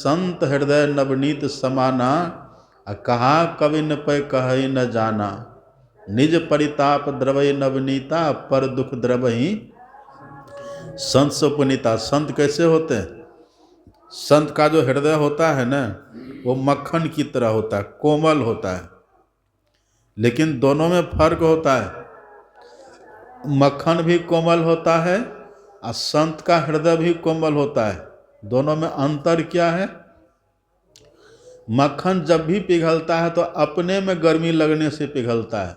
संत हृदय नवनीत समाना, कहा कवि न पै कहि न जाना। निज परिताप द्रवय नवनीता, पर दुख द्रवहि संत सो पुनीता। संत कैसे होते हैं? संत का जो हृदय होता है ना, वो मक्खन की तरह होता है, कोमल होता है। लेकिन दोनों में फर्क होता है। मक्खन भी कोमल होता है और संत का हृदय भी कोमल होता है। दोनों में अंतर क्या है? मक्खन जब भी पिघलता है तो अपने में गर्मी लगने से पिघलता है।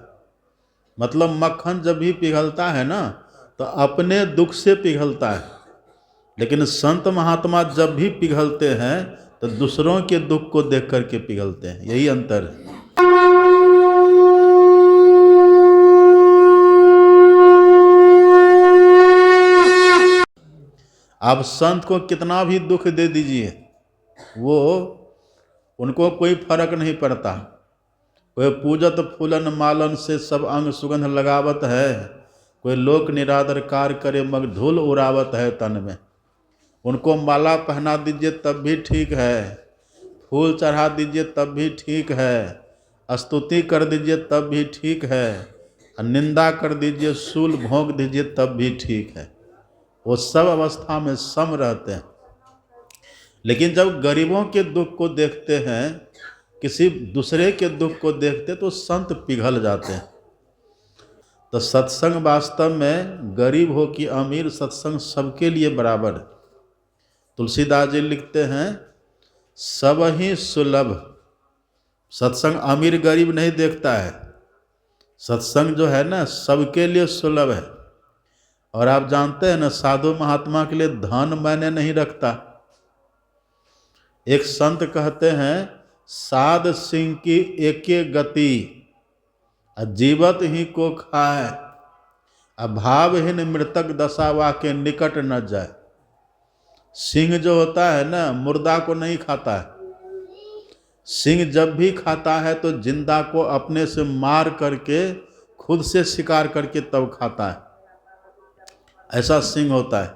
मतलब मक्खन जब भी पिघलता है ना, तो अपने दुख से पिघलता है। लेकिन संत महात्मा जब भी पिघलते हैं तो दूसरों के दुख को देख करके पिघलते हैं। यही अंतर है। आप संत को कितना भी दुख दे दीजिए, वो उनको कोई फर्क नहीं पड़ता। कोई पूजत फूलन मालन से सब अंग सुगंध लगावत है, कोई लोक निरादर कार करे मग धूल उड़ावत है तन में। उनको माला पहना दीजिए तब भी ठीक है, फूल चढ़ा दीजिए तब भी ठीक है, स्तुति कर दीजिए तब भी ठीक है, निंदा कर दीजिए, शूल भोंक दीजिए तब भी ठीक है। वो सब अवस्था में सम रहते हैं। लेकिन जब गरीबों के दुख को देखते हैं, किसी दूसरे के दुख को देखते, तो संत पिघल जाते हैं। तो सत्संग वास्तव में गरीब हो कि अमीर, सत्संग सबके लिए बराबर है। तुलसीदास जी लिखते हैं, सब ही सुलभ। सत्संग अमीर गरीब नहीं देखता है। सत्संग जो है ना, सबके लिए सुलभ है। और आप जानते हैं ना, साधु महात्मा के लिए धन मायने नहीं रखता। एक संत कहते हैं, साध सिंह की एके गति, जीवत ही को खाए, अभावहीन मृतक दशावा के निकट न जाए। सिंह जो होता है ना, मुर्दा को नहीं खाता है। सिंह जब भी खाता है तो जिंदा को अपने से मार करके, खुद से शिकार करके तब खाता है। ऐसा सिंह होता है।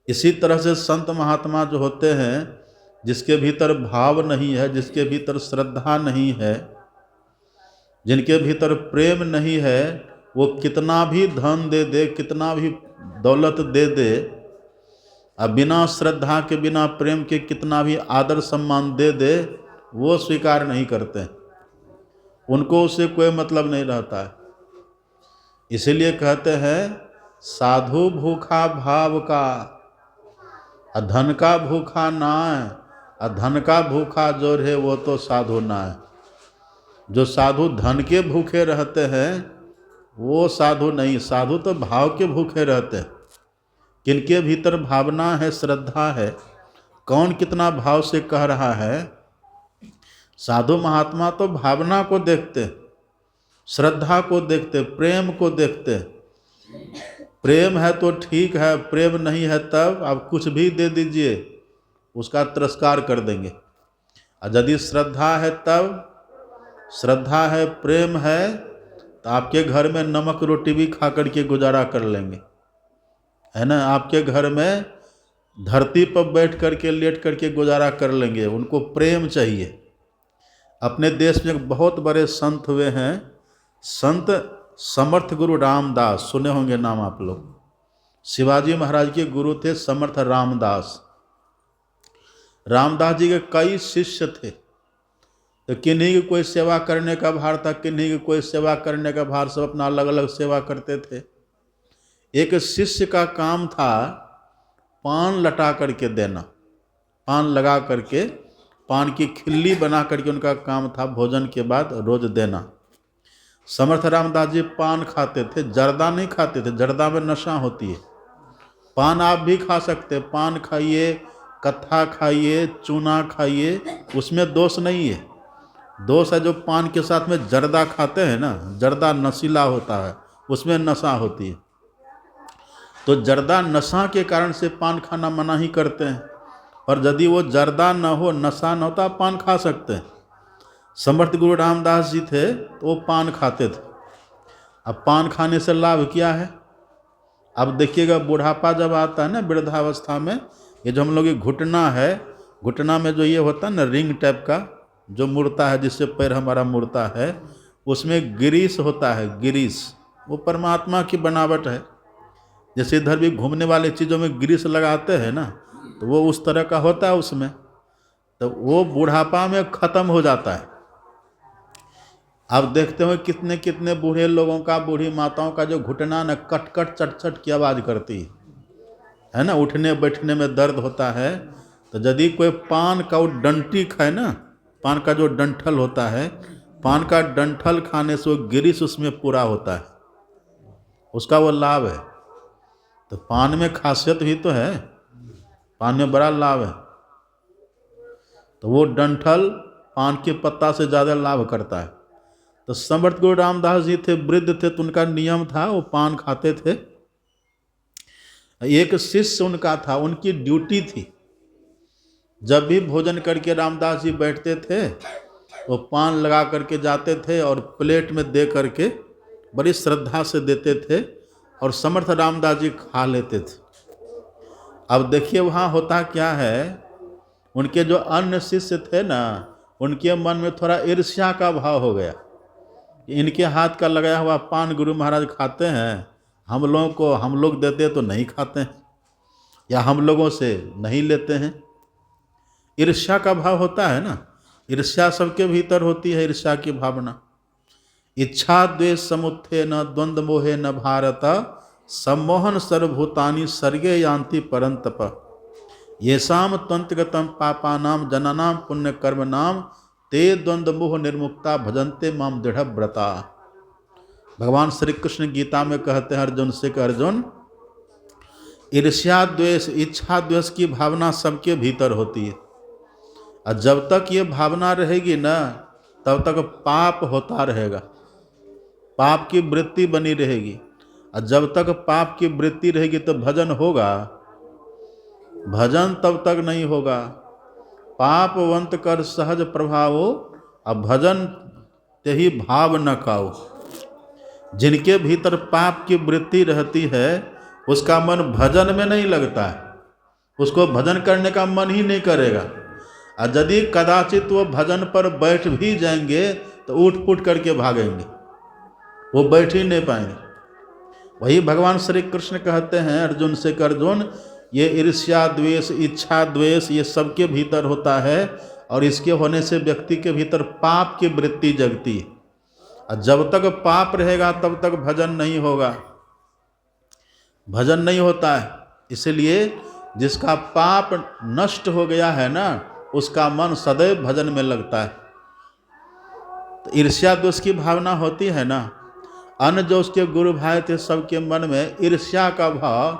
इसी तरह से संत महात्मा जो होते हैं, जिसके भीतर भाव नहीं है, जिसके भीतर श्रद्धा नहीं है, जिनके भीतर प्रेम नहीं है, वो कितना भी धन दे दे, कितना भी दौलत दे दे, अब बिना श्रद्धा के, बिना प्रेम के कितना भी आदर सम्मान दे दे, वो स्वीकार नहीं करते। उनको उससे कोई मतलब नहीं रहता है। इसीलिए कहते हैं, साधु भूखा भाव का, धन का भूखा ना है, धन का भूखा जो है वो तो साधु ना है। जो साधु धन के भूखे रहते हैं वो साधु नहीं। साधु तो भाव के भूखे रहते हैं। किनके भीतर भावना है, श्रद्धा है, कौन कितना भाव से कह रहा है। साधु महात्मा तो भावना को देखते, श्रद्धा को देखते, प्रेम को देखते। प्रेम है तो ठीक है, प्रेम नहीं है तब आप कुछ भी दे दीजिए, उसका तिरस्कार कर देंगे। और यदि श्रद्धा है तब, श्रद्धा है, प्रेम है, तो आपके घर में नमक रोटी भी खा करके गुजारा कर लेंगे, है ना। आपके घर में धरती पर बैठ करके, लेट करके गुजारा कर लेंगे। उनको प्रेम चाहिए। अपने देश में एक बहुत बड़े संत हुए हैं, संत समर्थ गुरु रामदास, सुने होंगे नाम आप लोग। शिवाजी महाराज के गुरु थे समर्थ रामदास। रामदास जी के कई शिष्य थे, तो किन्हीं की कोई सेवा करने का भार था, किन्हीं की कोई सेवा करने का भार, सब अपना अलग अलग सेवा करते थे। एक शिष्य का काम था पान लटा करके देना, पान लगा करके, पान की खिल्ली बना करके उनका काम था भोजन के बाद रोज देना। समर्थ रामदास जी पान खाते थे, जर्दा नहीं खाते थे, जर्दा में नशा होती है। पान आप भी खा सकते, पान खाइए, कत्था खाइए, चूना खाइए, उसमें दोष नहीं है। दोष है जो पान के साथ में जर्दा खाते हैं ना, जर्दा नशीला होता है, उसमें नशा होती है। तो जर्दा नशा के कारण से पान खाना मना ही करते हैं। और यदि वो जर्दा न हो, नशा न होता, पान खा सकते हैं। समर्थ गुरु रामदास जी थे तो वो पान खाते थे। अब पान खाने से लाभ क्या है? अब देखिएगा, बुढ़ापा जब आता है ना, वृद्धावस्था में, ये जो हम लोग की घुटना है, घुटना में जो ये होता है ना रिंग टाइप का जो मुड़ता है, जिससे पैर हमारा मुड़ता है, उसमें ग्रीस होता है, ग्रीस। वो परमात्मा की बनावट है। जैसे इधर भी घूमने वाले चीज़ों में ग्रीस लगाते हैं ना, तो वो उस तरह का होता है उसमें। तो वो बुढ़ापा में ख़त्म हो जाता है। आप देखते हो कितने कितने बूढ़े लोगों का, बूढ़ी माताओं का जो घुटना न कट कट चट चट की आवाज़ करती है ना, उठने बैठने में दर्द होता है। तो यदि कोई पान का वो डंटी खाए ना, पान का जो डंठल होता है, पान का डंठल खाने से वो ग्रीस उसमें पूरा होता है, उसका वो लाभ है। तो पान में खासियत भी तो है, पान में बड़ा लाभ है। तो वो डंठल पान के पत्ता से ज़्यादा लाभ करता है। तो समर्थ गुरु रामदास जी थे, वृद्ध थे, तो उनका नियम था वो पान खाते थे। एक शिष्य उनका था, उनकी ड्यूटी थी, जब भी भोजन करके रामदास जी बैठते थे वो पान लगा करके जाते थे और प्लेट में दे करके बड़ी श्रद्धा से देते थे और समर्थ रामदास जी खा लेते थे। अब देखिए वहाँ होता क्या है, उनके जो अन्य शिष्य थे ना, उनके मन में थोड़ा ईर्ष्या का भाव हो गया। इनके हाथ का लगाया हुआ पान गुरु महाराज खाते हैं, हम लोग देते तो नहीं खाते हैं, या हम लोगों से नहीं लेते हैं। ईर्ष्या का भाव होता है ना, ईर्ष्या सबके भीतर होती है, ईर्ष्या की भावना। इच्छा द्वेष समुत्थे न द्वंद्व मोहे न भारत, सम्मोहन सर्वभूतानि सर्गे यान्ति परंतप। येषाम तंत्रगतम पापानाम जनानाम पुण्य कर्म नाम ते द्वंद्व मोह निर्मुक्ता भजन्ते माम दृढ़ व्रता। भगवान श्री कृष्ण गीता में कहते हैं अर्जुन से कि अर्जुन, ईर्ष्या द्वेष इच्छा द्वेष की भावना सबके भीतर होती है, और जब तक ये भावना रहेगी ना तब तक पाप होता रहेगा, पाप की वृत्ति बनी रहेगी। और जब तक पाप की वृत्ति रहेगी तो भजन होगा? भजन तब तक नहीं होगा। पापवंत कर सहज प्रभावो, अब भजन ते ही भाव न खाओ। जिनके भीतर पाप की वृत्ति रहती है उसका मन भजन में नहीं लगता है, उसको भजन करने का मन ही नहीं करेगा। और यदि कदाचित वो भजन पर बैठ भी जाएंगे तो उठ पुट करके भागेंगे, वो बैठ ही नहीं पाएंगे। वही भगवान श्री कृष्ण कहते हैं अर्जुन से कि अर्जुन, ये ईर्ष्या द्वेष इच्छा द्वेष ये सबके भीतर होता है, और इसके होने से व्यक्ति के भीतर पाप की वृत्ति जगती है। और जब तक पाप रहेगा तब तक भजन नहीं होगा, भजन नहीं होता है। इसलिए जिसका पाप नष्ट हो गया है ना, उसका मन सदैव भजन में लगता है। तो ईर्ष्या द्वेष की भावना होती है ना। अन्य जो उसके गुरु भाई थे सबके मन में ईर्ष्या का भाव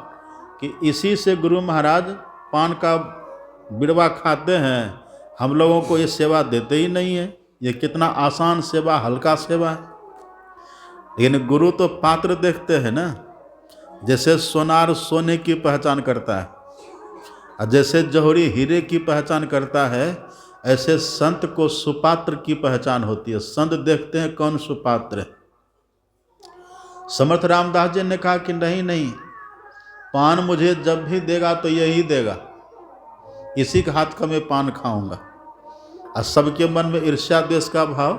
कि इसी से गुरु महाराज पान का बिड़वा खाते हैं, हम लोगों को ये सेवा देते ही नहीं है, ये कितना आसान सेवा, हल्का सेवा है। लेकिन गुरु तो पात्र देखते हैं ना, जैसे सोनार सोने की पहचान करता है और जैसे जौहरी हीरे की पहचान करता है, ऐसे संत को सुपात्र की पहचान होती है। संत देखते हैं कौन सुपात्र है। समर्थ रामदास जी ने कहा कि नहीं नहीं, पान मुझे जब भी देगा तो यही देगा, इसी के हाथ का मैं पान खाऊंगा। और सबके मन में ईर्ष्या द्वेष का भाव।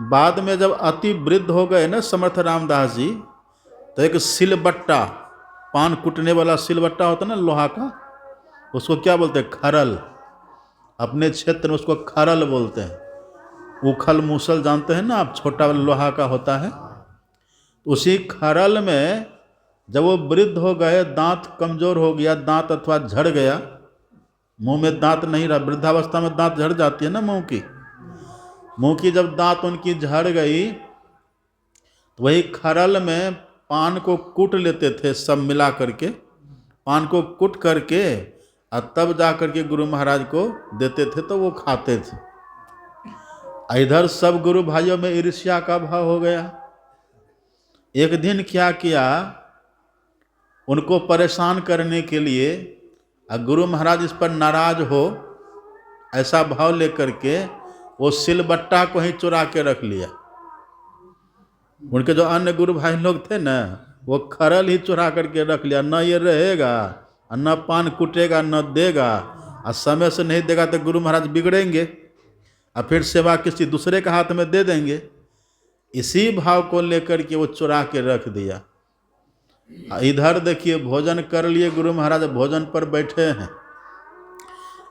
बाद में जब अति वृद्ध हो गए ना समर्थ रामदास जी, तो एक सिलबट्टा, पान कुटने वाला सिलबट्टा होता ना लोहा का, उसको क्या बोलते हैं? खरल। अपने क्षेत्र में उसको खरल बोलते हैं। उखल मूसल जानते हैं ना आप, छोटा वाला लोहा का होता है। उसी खरल में जब वो वृद्ध हो गए, दांत कमजोर हो गया, दांत अथवा झड़ गया, मुंह में दांत नहीं रहा, वृद्धावस्था में दांत झड़ जाती है ना मुंह की जब दांत उनकी झड़ गई तो वही खरल में पान को कूट लेते थे, सब मिला करके पान को कूट करके और तब जा करके गुरु महाराज को देते थे, तो वो खाते थे। इधर सब गुरु भाइयों में ईर्ष्या का भाव हो गया। एक दिन क्या किया, उनको परेशान करने के लिए, गुरु महाराज इस पर नाराज हो ऐसा भाव लेकर के वो सिलबट्टा को ही चुरा के रख लिया। उनके जो अन्य गुरु भाई लोग थे ना, वो खरल ही चुरा करके रख लिया, न ये रहेगा, न पान कुटेगा, न देगा, और समय से नहीं देगा तो गुरु महाराज बिगड़ेंगे और फिर सेवा किसी दूसरे के हाथ में दे देंगे। इसी भाव को लेकर के वो चुरा के रख दिया। इधर देखिए भोजन कर लिए, गुरु महाराज भोजन पर बैठे हैं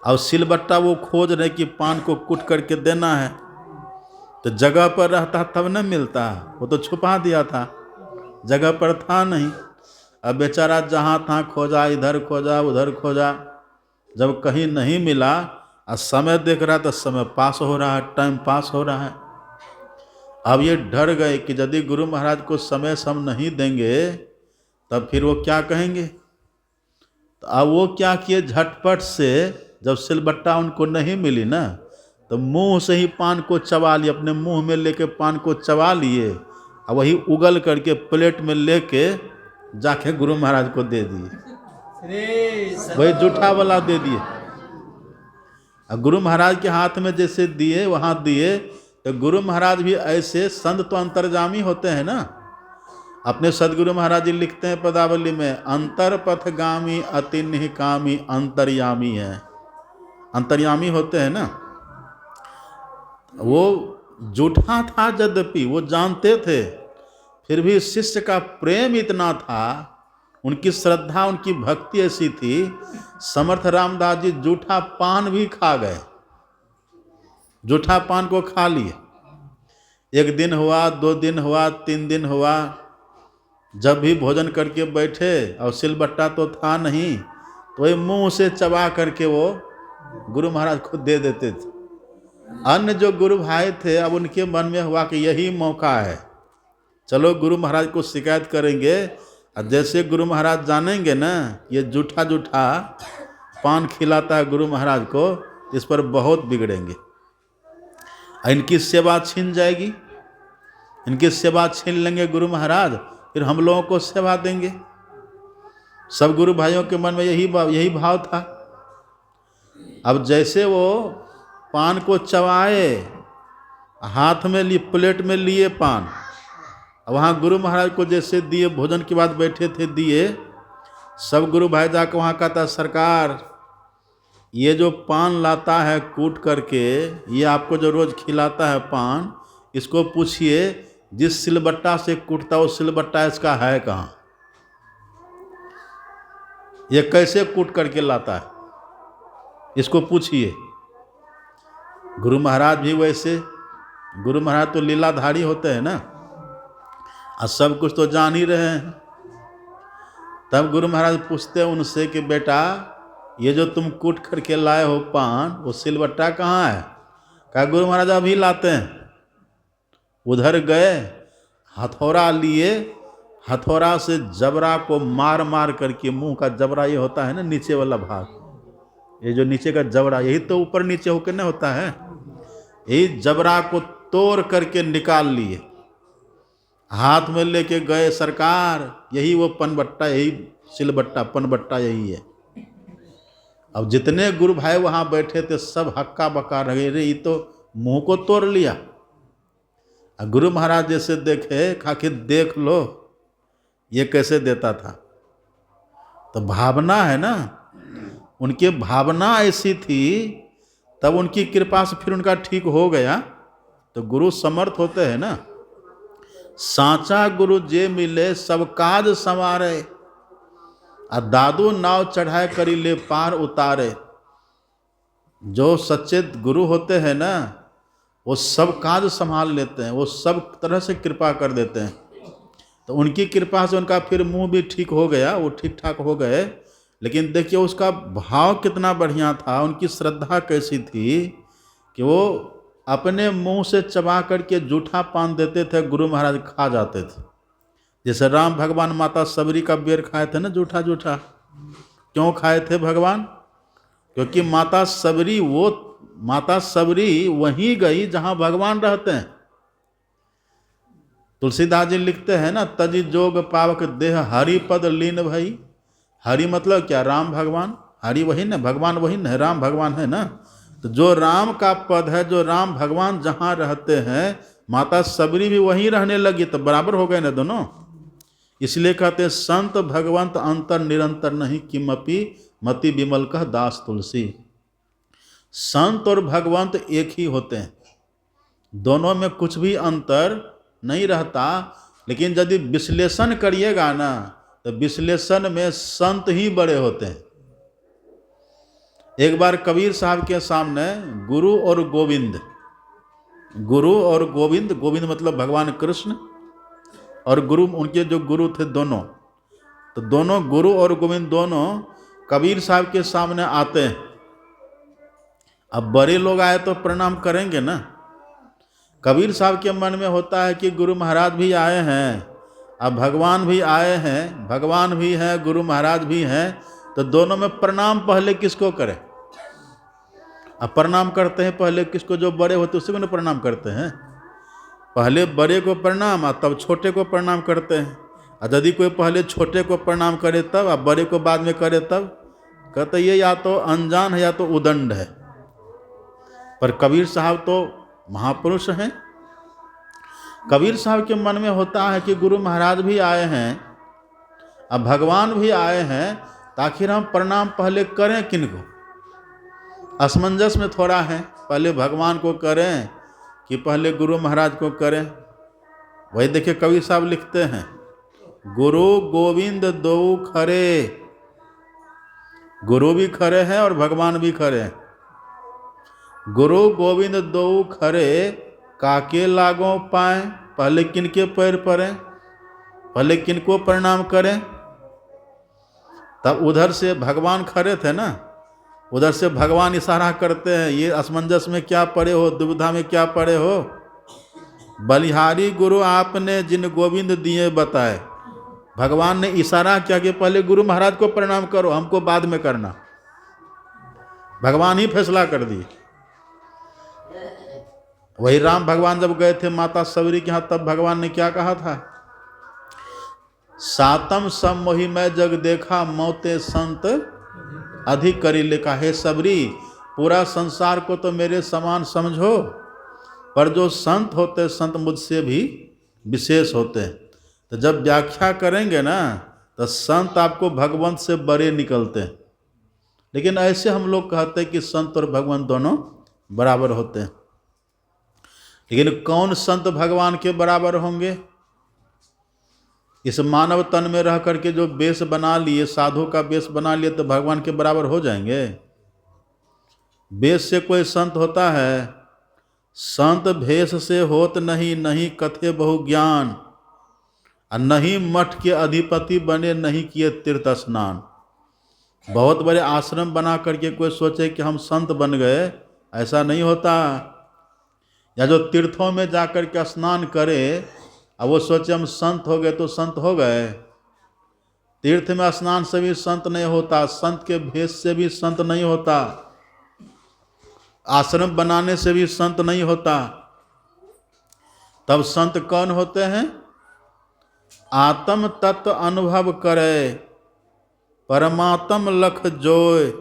और सिलबट्टा वो खोज रहे कि पान को कूट करके देना है, तो जगह पर रहता तब न मिलता, वो तो छुपा दिया था, जगह पर था नहीं। अब बेचारा जहाँ तहाँ खोजा, इधर खोजा उधर खोजा, जब कहीं नहीं मिला और समय देख रहा तो समय पास हो रहा है, टाइम पास हो रहा है। अब ये डर गए कि यदि गुरु महाराज को समय से हम नहीं देंगे तब फिर वो क्या कहेंगे। तो अब वो क्या किए, झटपट से जब सिलबट्टा उनको नहीं मिली ना तो मुंह से ही पान को चबा लिए, अपने मुंह में लेके पान को चबा लिए और वही उगल करके प्लेट में लेके जाके गुरु महाराज को दे दिए, वही जूठा वाला दे दिए। और गुरु महाराज के हाथ में जैसे दिए वहाँ दिए, तो गुरु महाराज भी ऐसे, संत तो अंतर्जामी होते हैं ना। अपने सदगुरु महाराज जी लिखते हैं पदावली में, अंतर पथगामी अति निकामी अंतर्यामी है। अंतर्यामी होते हैं ना। वो जूठा था यद्यपि, वो जानते थे, फिर भी शिष्य का प्रेम इतना था, उनकी श्रद्धा उनकी भक्ति ऐसी थी, समर्थ रामदास जी जूठा पान भी खा गए, जूठा पान को खा लिए। 1 दिन हुआ, 2 दिन हुआ, 3 दिन हुआ, जब भी भोजन करके बैठे और सिलबट्टा तो था नहीं, तो वही मुंह से चबा करके वो गुरु महाराज को दे देते थे। अन्य जो गुरु भाई थे, अब उनके मन में हुआ कि यही मौका है, चलो गुरु महाराज को शिकायत करेंगे। और जैसे गुरु महाराज जानेंगे ना ये जूठा जूठा पान खिलाता है गुरु महाराज को, इस पर बहुत बिगड़ेंगे, इनकी सेवा छीन जाएगी, इनकी सेवा छीन लेंगे गुरु महाराज, फिर हम लोगों को सेवा देंगे। सब गुरु भाइयों के मन में यही भाव था। अब जैसे वो पान को चबाए, हाथ में लिए, प्लेट में लिए पान, वहाँ गुरु महाराज को जैसे दिए, भोजन के बाद बैठे थे दिए, सब गुरु भाई जाकर वहाँ कहता, सरकार ये जो पान लाता है कूट करके, ये आपको जो रोज़ खिलाता है पान, इसको पूछिए जिस सिलबट्टा से कूटता वो सिलबट्टा इसका है कहाँ, ये कैसे कूट करके लाता है, इसको पूछिए। गुरु महाराज भी वैसे, गुरु महाराज तो लीलाधारी होते हैं ना, और सब कुछ तो जान ही रहे हैं। तब गुरु महाराज पूछते हैं उनसे कि बेटा ये जो तुम कूट करके लाए हो पान, वो सिलबट्टा कहाँ है। कहा गुरु महाराज अभी लाते हैं। उधर गए, हथौड़ा लिए, हथौड़ा से जबरा को मार मार करके, मुंह का जबरा ये होता है ना नीचे वाला भाग, ये जो नीचे का जबड़ा, यही तो ऊपर नीचे होकर ना होता है, यही जबरा को तोड़ करके निकाल लिए, हाथ में लेके गए, सरकार यही वो पनबट्टा, यही सिलबट्टा पनबट्टा यही है। अब जितने गुरु भाई वहाँ बैठे थे सब हक्का बक्का रहे, रे ये तो मुंह को तोड़ लिया। गुरु महाराज जैसे देखे, कहा कि देख लो ये कैसे देता था। तो भावना है ना, उनकी भावना ऐसी थी, तब उनकी कृपा से फिर उनका ठीक हो गया। तो गुरु समर्थ होते हैं ना। साचा गुरु जे मिले सब काज संवारे, आ दादू नाव चढ़ाए करी ले पार उतारे। जो सच्चे गुरु होते हैं ना, वो सब काज संभाल लेते हैं, वो सब तरह से कृपा कर देते हैं। तो उनकी कृपा से उनका फिर मुंह भी ठीक हो गया, वो ठीक ठाक हो गए। लेकिन देखिए उसका भाव कितना बढ़िया था, उनकी श्रद्धा कैसी थी कि वो अपने मुंह से चबा करके जूठा पान देते थे, गुरु महाराज खा जाते थे। जैसे राम भगवान माता सबरी का बेर खाए थे ना जूठा जूठा। क्यों खाए थे भगवान? क्योंकि माता सबरी वहीं गई जहां भगवान रहते हैं। तुलसीदास जी लिखते हैं ना, तजी जोग पावक देह हरि पद लीन भई। हरि मतलब क्या? राम भगवान। हरि वही ना, भगवान वही ना, राम भगवान है ना। तो जो राम का पद है, जो राम भगवान जहाँ रहते हैं, माता सबरी भी वहीं रहने लगी, तो बराबर हो गए ना दोनों। इसलिए कहते हैं संत भगवंत अंतर निरंतर नहीं किमपि मति विमल कह दास तुलसी। संत और भगवंत एक ही होते हैं, दोनों में कुछ भी अंतर नहीं रहता। लेकिन यदि विश्लेषण करिएगा ना तो विश्लेषण में संत ही बड़े होते हैं। एक बार कबीर साहब के सामने गुरु और गोविंद, गोविंद मतलब भगवान कृष्ण, और गुरु उनके जो गुरु थे दोनों, तो दोनों गुरु और गोविंद दोनों कबीर साहब के सामने आते हैं। अब बड़े लोग आए तो प्रणाम करेंगे ना। कबीर साहब के मन में होता है कि गुरु महाराज भी आए हैं, अब भगवान भी आए हैं, भगवान भी हैं, गुरु महाराज भी हैं, तो दोनों में प्रणाम पहले किसको करें? अब प्रणाम करते हैं पहले किसको? जो बड़े होते उसी को ना प्रणाम करते हैं। पहले बड़े को प्रणाम और तब छोटे को प्रणाम करते हैं। और यदि कोई पहले छोटे को प्रणाम करे तब और बड़े को बाद में करे तब, कहते ये या तो अनजान है या तो उदंड है। पर कबीर साहब तो महापुरुष हैं। कबीर साहब के मन में होता है कि गुरु महाराज भी आए हैं, अब भगवान भी आए हैं, तो आखिर हम प्रणाम पहले करें किनको? असमंजस में थोड़ा है, पहले भगवान को करें कि पहले गुरु महाराज को करें। वही देखिए कबीर साहब लिखते हैं, गुरु गोविंद दो खरे, गुरु भी खरे हैं और भगवान भी खरे हैं। गुरु गोविंद दो खरे काके लागों पाए, पहले किनके पैर पड़े, पहले किनको प्रणाम करें? तब उधर से भगवान खड़े थे ना, उधर से भगवान इशारा करते हैं, ये असमंजस में क्या पड़े हो, दुविधा में क्या पड़े हो? बलिहारी गुरु आपने जिन गोविंद दिए बताए। भगवान ने इशारा किया कि पहले गुरु महाराज को प्रणाम करो, हमको बाद में करना। भगवान ही फैसला कर दिए। वही राम भगवान जब गए थे माता सबरी के यहाँ, तब भगवान ने क्या कहा था? सातम सब मोहि मैं जग देखा, मौते संत अधिक करी लिखा। हे सबरी, पूरा संसार को तो मेरे समान समझो, पर जो संत होते संत मुझसे भी विशेष होते हैं। तो जब व्याख्या करेंगे ना तो संत आपको भगवंत से बड़े निकलते हैं। लेकिन ऐसे हम लोग कहते हैं कि संत और भगवंत दोनों बराबर होते हैं। लेकिन कौन संत भगवान के बराबर होंगे? इस मानव तन में रह करके जो वेश बना लिए, साधु का वेश बना लिए, तो भगवान के बराबर हो जाएंगे? वेश से कोई संत होता है? संत भेष से होत नहीं, नहीं कथे बहु ज्ञान, और नहीं मठ के अधिपति बने, नहीं किए तीर्थ स्नान। बहुत बड़े आश्रम बना करके कोई सोचे कि हम संत बन गए, ऐसा नहीं होता। या जो तीर्थों में जाकर के स्नान करे और वो सोचे हम संत हो गए, तो संत हो गए? तीर्थ में स्नान से भी संत नहीं होता, संत के भेष से भी संत नहीं होता, आश्रम बनाने से भी संत नहीं होता। तब संत कौन होते हैं? आत्म तत्व अनुभव करे, परमात्म लख जोय,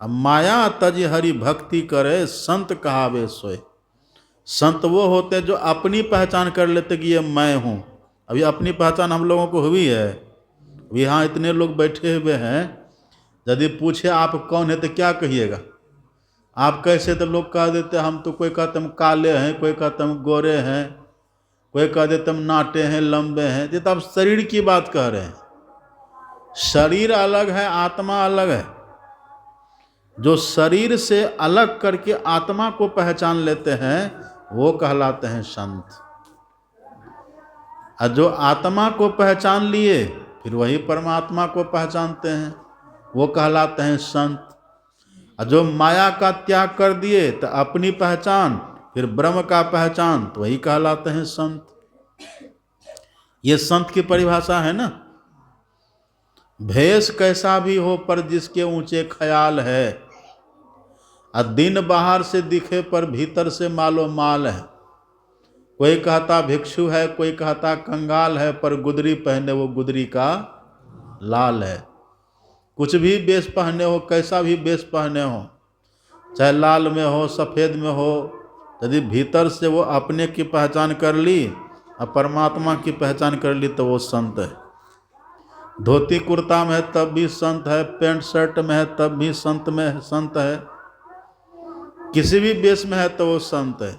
माया तज हरि भक्ति करे, संत कहावे सोय। संत वो होते हैं जो अपनी पहचान कर लेते कि ये मैं हूँ। अभी अपनी पहचान हम लोगों को हुई है। अभी यहाँ इतने लोग बैठे हुए हैं, यदि पूछे आप कौन है तो क्या कहिएगा? आप कैसे? तो लोग कह देते हम तो, कोई कहते हम काले हैं, कोई कहते हम गोरे हैं, कोई कह देते हम नाटे हैं, लंबे हैं। ये तो आप शरीर की बात कह रहे हैं। शरीर अलग है, आत्मा अलग है। जो शरीर से अलग करके आत्मा को पहचान लेते हैं वो कहलाते हैं संत। और जो आत्मा को पहचान लिए फिर वही परमात्मा को पहचानते हैं, वो कहलाते हैं संत। और जो माया का त्याग कर दिए तो अपनी पहचान, फिर ब्रह्म का पहचान, तो वही कहलाते हैं संत। ये संत की परिभाषा है ना। भेष कैसा भी हो पर जिसके ऊंचे ख्याल है, और दिन बाहर से दिखे पर भीतर से मालो माल है। कोई कहता भिक्षु है, कोई कहता कंगाल है, पर गुदरी पहने वो गुदरी का लाल है। कुछ भी वेश पहने हो, कैसा भी वेश पहने हो, चाहे लाल में हो, सफ़ेद में हो, यदि भीतर से वो अपने की पहचान कर ली और परमात्मा की पहचान कर ली तो वो संत है। धोती कुर्ता में है तब भी संत है, पैंट शर्ट में है तब भी संत है। किसी भी वेश में है तो वो संत है।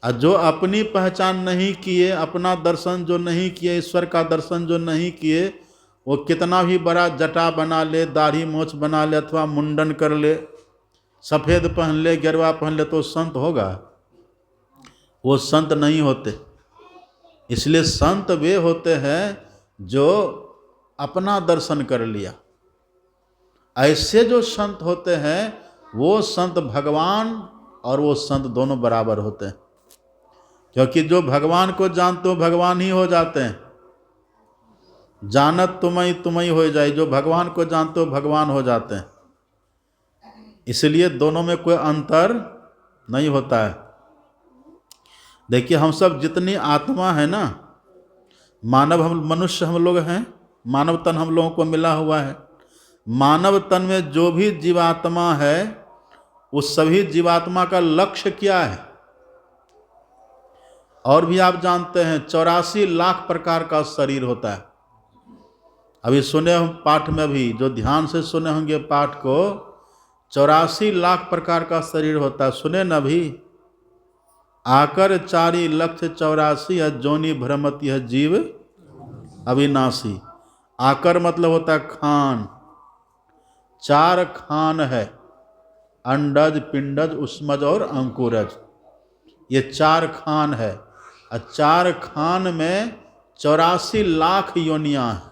और जो अपनी पहचान नहीं किए, अपना दर्शन जो नहीं किए, ईश्वर का दर्शन जो नहीं किए, वो कितना भी बड़ा जटा बना ले, दाढ़ी मोछ बना ले, अथवा मुंडन कर ले, सफ़ेद पहन ले, गेरुआ पहन ले, तो संत होगा? वो संत नहीं होते। इसलिए संत वे होते हैं जो अपना दर्शन कर लिया। ऐसे जो संत होते हैं वो संत भगवान और वो संत दोनों बराबर होते हैं, क्योंकि जो भगवान को जानते हो भगवान ही हो जाते हैं। जानत तुम्हें हो जाए, जो भगवान को जानते हो भगवान हो जाते हैं। इसलिए दोनों में कोई अंतर नहीं होता है। देखिए, हम सब जितनी आत्मा है ना, मानव, हम मनुष्य हम लोग हैं, मानव तन हम लोगों को मिला हुआ है। मानव तन में जो भी जीवात्मा है, उस सभी जीवात्मा का लक्ष्य क्या है? और भी आप जानते हैं 84 लाख प्रकार का शरीर होता है। अभी सुने हम पाठ में भी, जो ध्यान से सुने होंगे पाठ को, 84 लाख प्रकार का शरीर होता है। सुने न भी, आकर 4,84,000 है जोनी भ्रमति है जीव अविनाशी। आकर मतलब होता है खान। 4 खान है, अंडज, पिंडज, उष्मज और अंकुरज। ये 4 खान है। और 4 खान में 84 लाख योनियां हैं।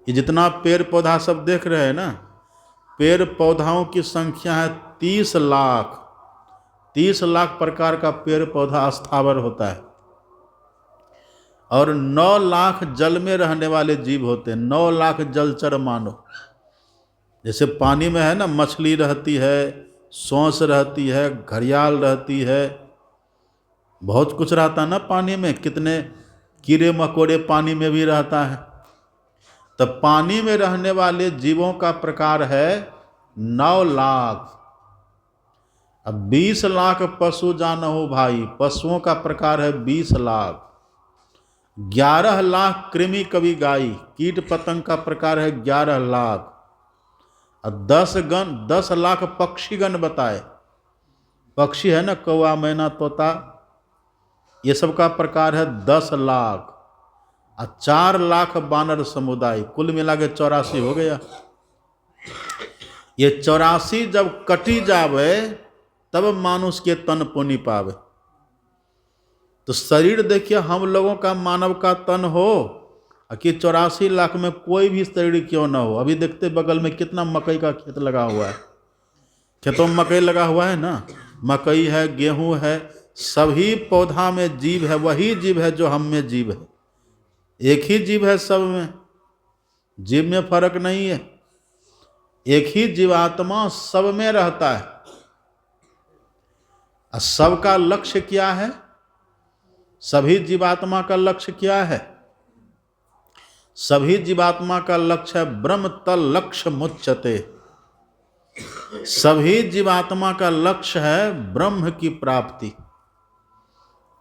ये जितना पेड़ पौधा सब देख रहे हैं ना, पेड़ पौधाओं की संख्या है 30 लाख। 30 लाख प्रकार का पेड़ पौधा स्थावर होता है। और 9 लाख जल में रहने वाले जीव होते हैं। 9 लाख जलचर मानो। जैसे पानी में है ना, मछली रहती है, सोंस रहती है, घड़ियाल रहती है, बहुत कुछ रहता है ना पानी में। कितने कीड़े मकोड़े पानी में भी रहता है। तो पानी में रहने वाले जीवों का प्रकार है 9 लाख। अब 20 लाख पशु जानहु भाई, पशुओं का प्रकार है 20 लाख। 11 लाख कृमि कवि गाई, कीट पतंग का प्रकार है 11 लाख। और 10 लाख पक्षीगण बताए। पक्षी है ना, कौवा, मैना, तोता, ये सब का प्रकार है 10 लाख। और 4 लाख बानर समुदाय, कुल मिला के 84 हो गया। ये 84 जब कटी जावे तब मानुष के तन पुनि पावे। तो शरीर देखिए, हम लोगों का मानव का तन हो कि 84 लाख में कोई भी शरीर क्यों ना हो। अभी देखते बगल में कितना मकई का खेत लगा हुआ है। खेतों में मकई लगा हुआ है ना, मकई है, गेहूं है, सभी पौधा में जीव है। वही जीव है जो हम में जीव है। एक ही जीव है सब में, जीव में फर्क नहीं है। एक ही जीवात्मा सब में रहता है। और सबका लक्ष्य क्या है? सभी जीवात्मा का लक्ष्य क्या है? सभी जीवात्मा का लक्ष्य है ब्रह्म तल लक्ष्य मुच्यते। सभी जीवात्मा का लक्ष्य है ब्रह्म की प्राप्ति।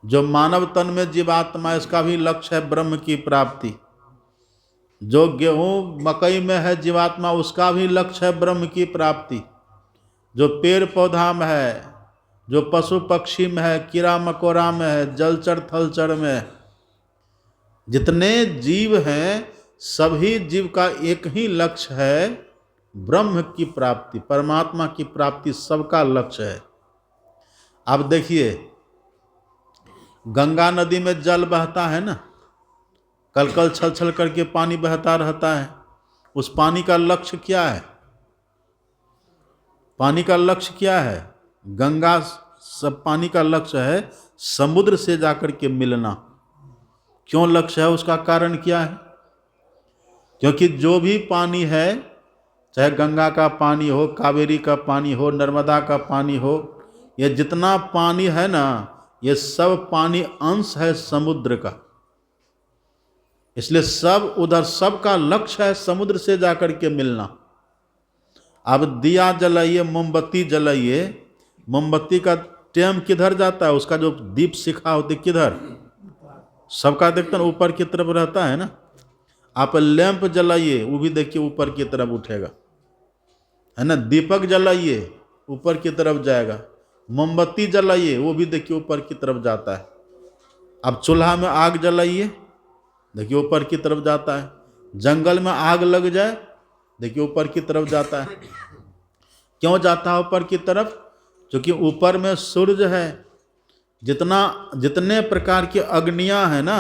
जो मानव तन में जीवात्मा है, इसका भी लक्ष्य है ब्रह्म की प्राप्ति। जो गेहूं मकई में है जीवात्मा, उसका भी लक्ष्य है ब्रह्म की प्राप्ति। जो पेड़ पौधा में है, जो पशु पक्षी में है, कीड़ा मकोड़ा में है, जलचर थलचर में है, जितने जीव हैं, सभी जीव का एक ही लक्ष्य है ब्रह्म की प्राप्ति, परमात्मा की प्राप्ति सबका लक्ष्य है। अब देखिए, गंगा नदी में जल बहता है ना, कल कल छल छल करके पानी बहता रहता है। उस पानी का लक्ष्य क्या है? पानी का लक्ष्य क्या है? गंगा सब पानी का लक्ष्य है समुद्र से जाकर के मिलना। क्यों लक्ष्य है? उसका कारण क्या है? क्योंकि जो भी पानी है, चाहे गंगा का पानी हो, कावेरी का पानी हो, नर्मदा का पानी हो, ये जितना पानी है ना, ये सब पानी अंश है समुद्र का। इसलिए सब उधर, सबका लक्ष्य है समुद्र से जाकर के मिलना। अब दिया जलाइए, मोमबत्ती जलाइए, मोमबत्ती का टेम किधर जाता है? उसका जो दीप शिखा होती किधर? सबका देखते हैं ऊपर की तरफ रहता है ना। आप लैंप जलाइए, वो भी देखिए ऊपर की तरफ उठेगा, है ना। दीपक जलाइए, ऊपर की तरफ जाएगा। मोमबत्ती जलाइए, वो भी देखिए ऊपर की तरफ जाता है। अब चूल्हा में आग जलाइए, देखिए ऊपर की तरफ जाता है। जंगल में आग लग जाए, देखिए ऊपर की तरफ जाता है। क्यों जाता है ऊपर की तरफ? क्योंकि ऊपर में सूर्य है। जितने प्रकार की अग्नियां हैं ना,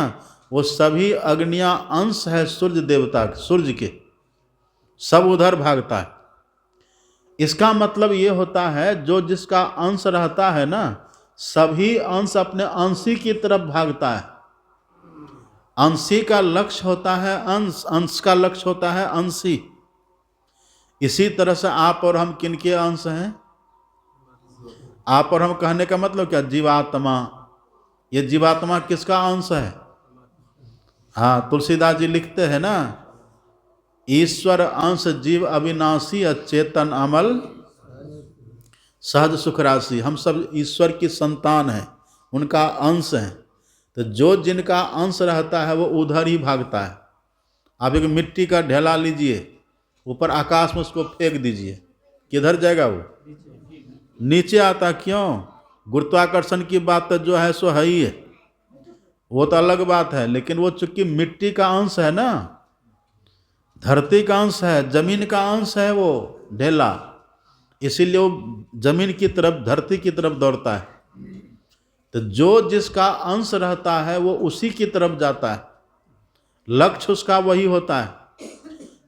वो सभी अग्नियां अंश है सूर्य देवता, सूर्य के, सब उधर भागता है। इसका मतलब ये होता है, जो जिसका अंश रहता है ना, सभी अंश अपने अंशी की तरफ भागता है। अंशी का लक्ष्य होता है अंश, अंश का लक्ष्य होता है अंशी। इसी तरह से आप और हम किनके अंश हैं? आप और हम कहने का मतलब क्या? जीवात्मा। ये जीवात्मा किसका अंश है? हाँ, तुलसीदास जी लिखते हैं ना, ईश्वर अंश जीव अविनाशी अचेतन अमल सहज सुख राशि। हम सब ईश्वर की संतान हैं, उनका अंश हैं। तो जो जिनका अंश रहता है वो उधर ही भागता है। आप एक मिट्टी का ढेला लीजिए, ऊपर आकाश में उसको फेंक दीजिए, किधर जाएगा वो? नीचे आता। क्यों? गुरुत्वाकर्षण की बात तो जो है सो है ही है, वो तो अलग बात है। लेकिन वो चूंकि मिट्टी का अंश है ना, धरती का अंश है, जमीन का अंश है वो ढेला, इसीलिए वो जमीन की तरफ, धरती की तरफ दौड़ता है। तो जो जिसका अंश रहता है वो उसी की तरफ जाता है, लक्ष्य उसका वही होता है।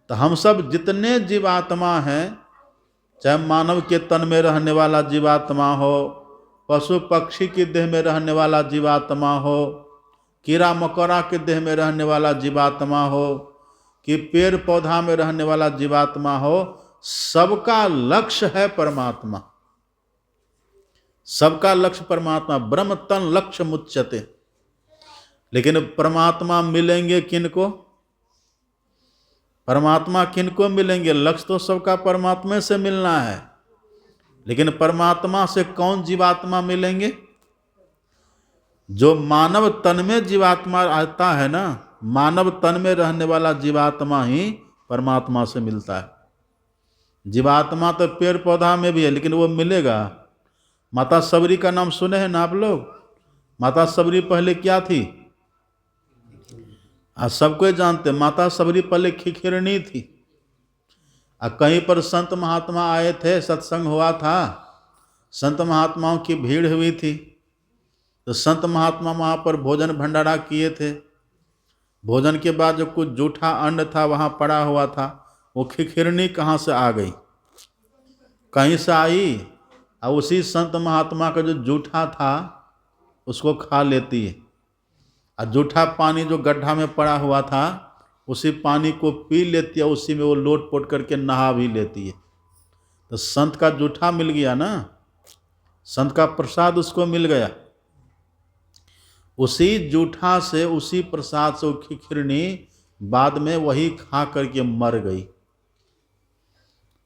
तो हम सब जितने जीवात्मा हैं, चाहे मानव के तन में रहने वाला जीवात्मा हो, पशु पक्षी की देह में रहने वाला जीवात्मा हो, कीड़ा मकोड़ा के देह में रहने वाला जीवात्मा हो, कि पेड़ पौधा में रहने वाला जीवात्मा हो, सबका लक्ष्य है परमात्मा। सबका लक्ष्य परमात्मा। ब्रह्म तन लक्ष्य मुच्यते। लेकिन परमात्मा मिलेंगे किनको? परमात्मा किनको मिलेंगे? लक्ष्य तो सबका परमात्मा से मिलना है, लेकिन परमात्मा से कौन जीवात्मा मिलेंगे? जो मानव तन में जीवात्मा आता है ना, मानव तन में रहने वाला जीवात्मा ही परमात्मा से मिलता है। जीवात्मा तो पेड़ पौधा में भी है, लेकिन वो मिलेगा। माता सबरी का नाम सुने हैं ना आप लोग? माता सबरी पहले क्या थी? आज सबको जानते। माता सबरी पहले खिखिरनी थी। कहीं पर संत महात्मा आए थे, सत्संग हुआ था, संत महात्माओं की भीड़ हुई थी, तो संत महात्मा वहाँ पर भोजन भंडारा किए थे। भोजन के बाद जो कुछ जूठा अन्न था वहाँ पड़ा हुआ था, वो खिखिरनी कहाँ से आ गई? कहीं से आई, और उसी संत महात्मा का जो जूठा था उसको खा लेती है। और जूठा पानी जो गड्ढा में पड़ा हुआ था, उसी पानी को पी लेती है, उसी में वो लोट पोट करके नहा भी लेती है। तो संत का जूठा मिल गया ना, संत का प्रसाद उसको मिल गया। उसी जूठा से, उसी प्रसाद से वो खिखिरनी बाद में वही खा करके मर गई।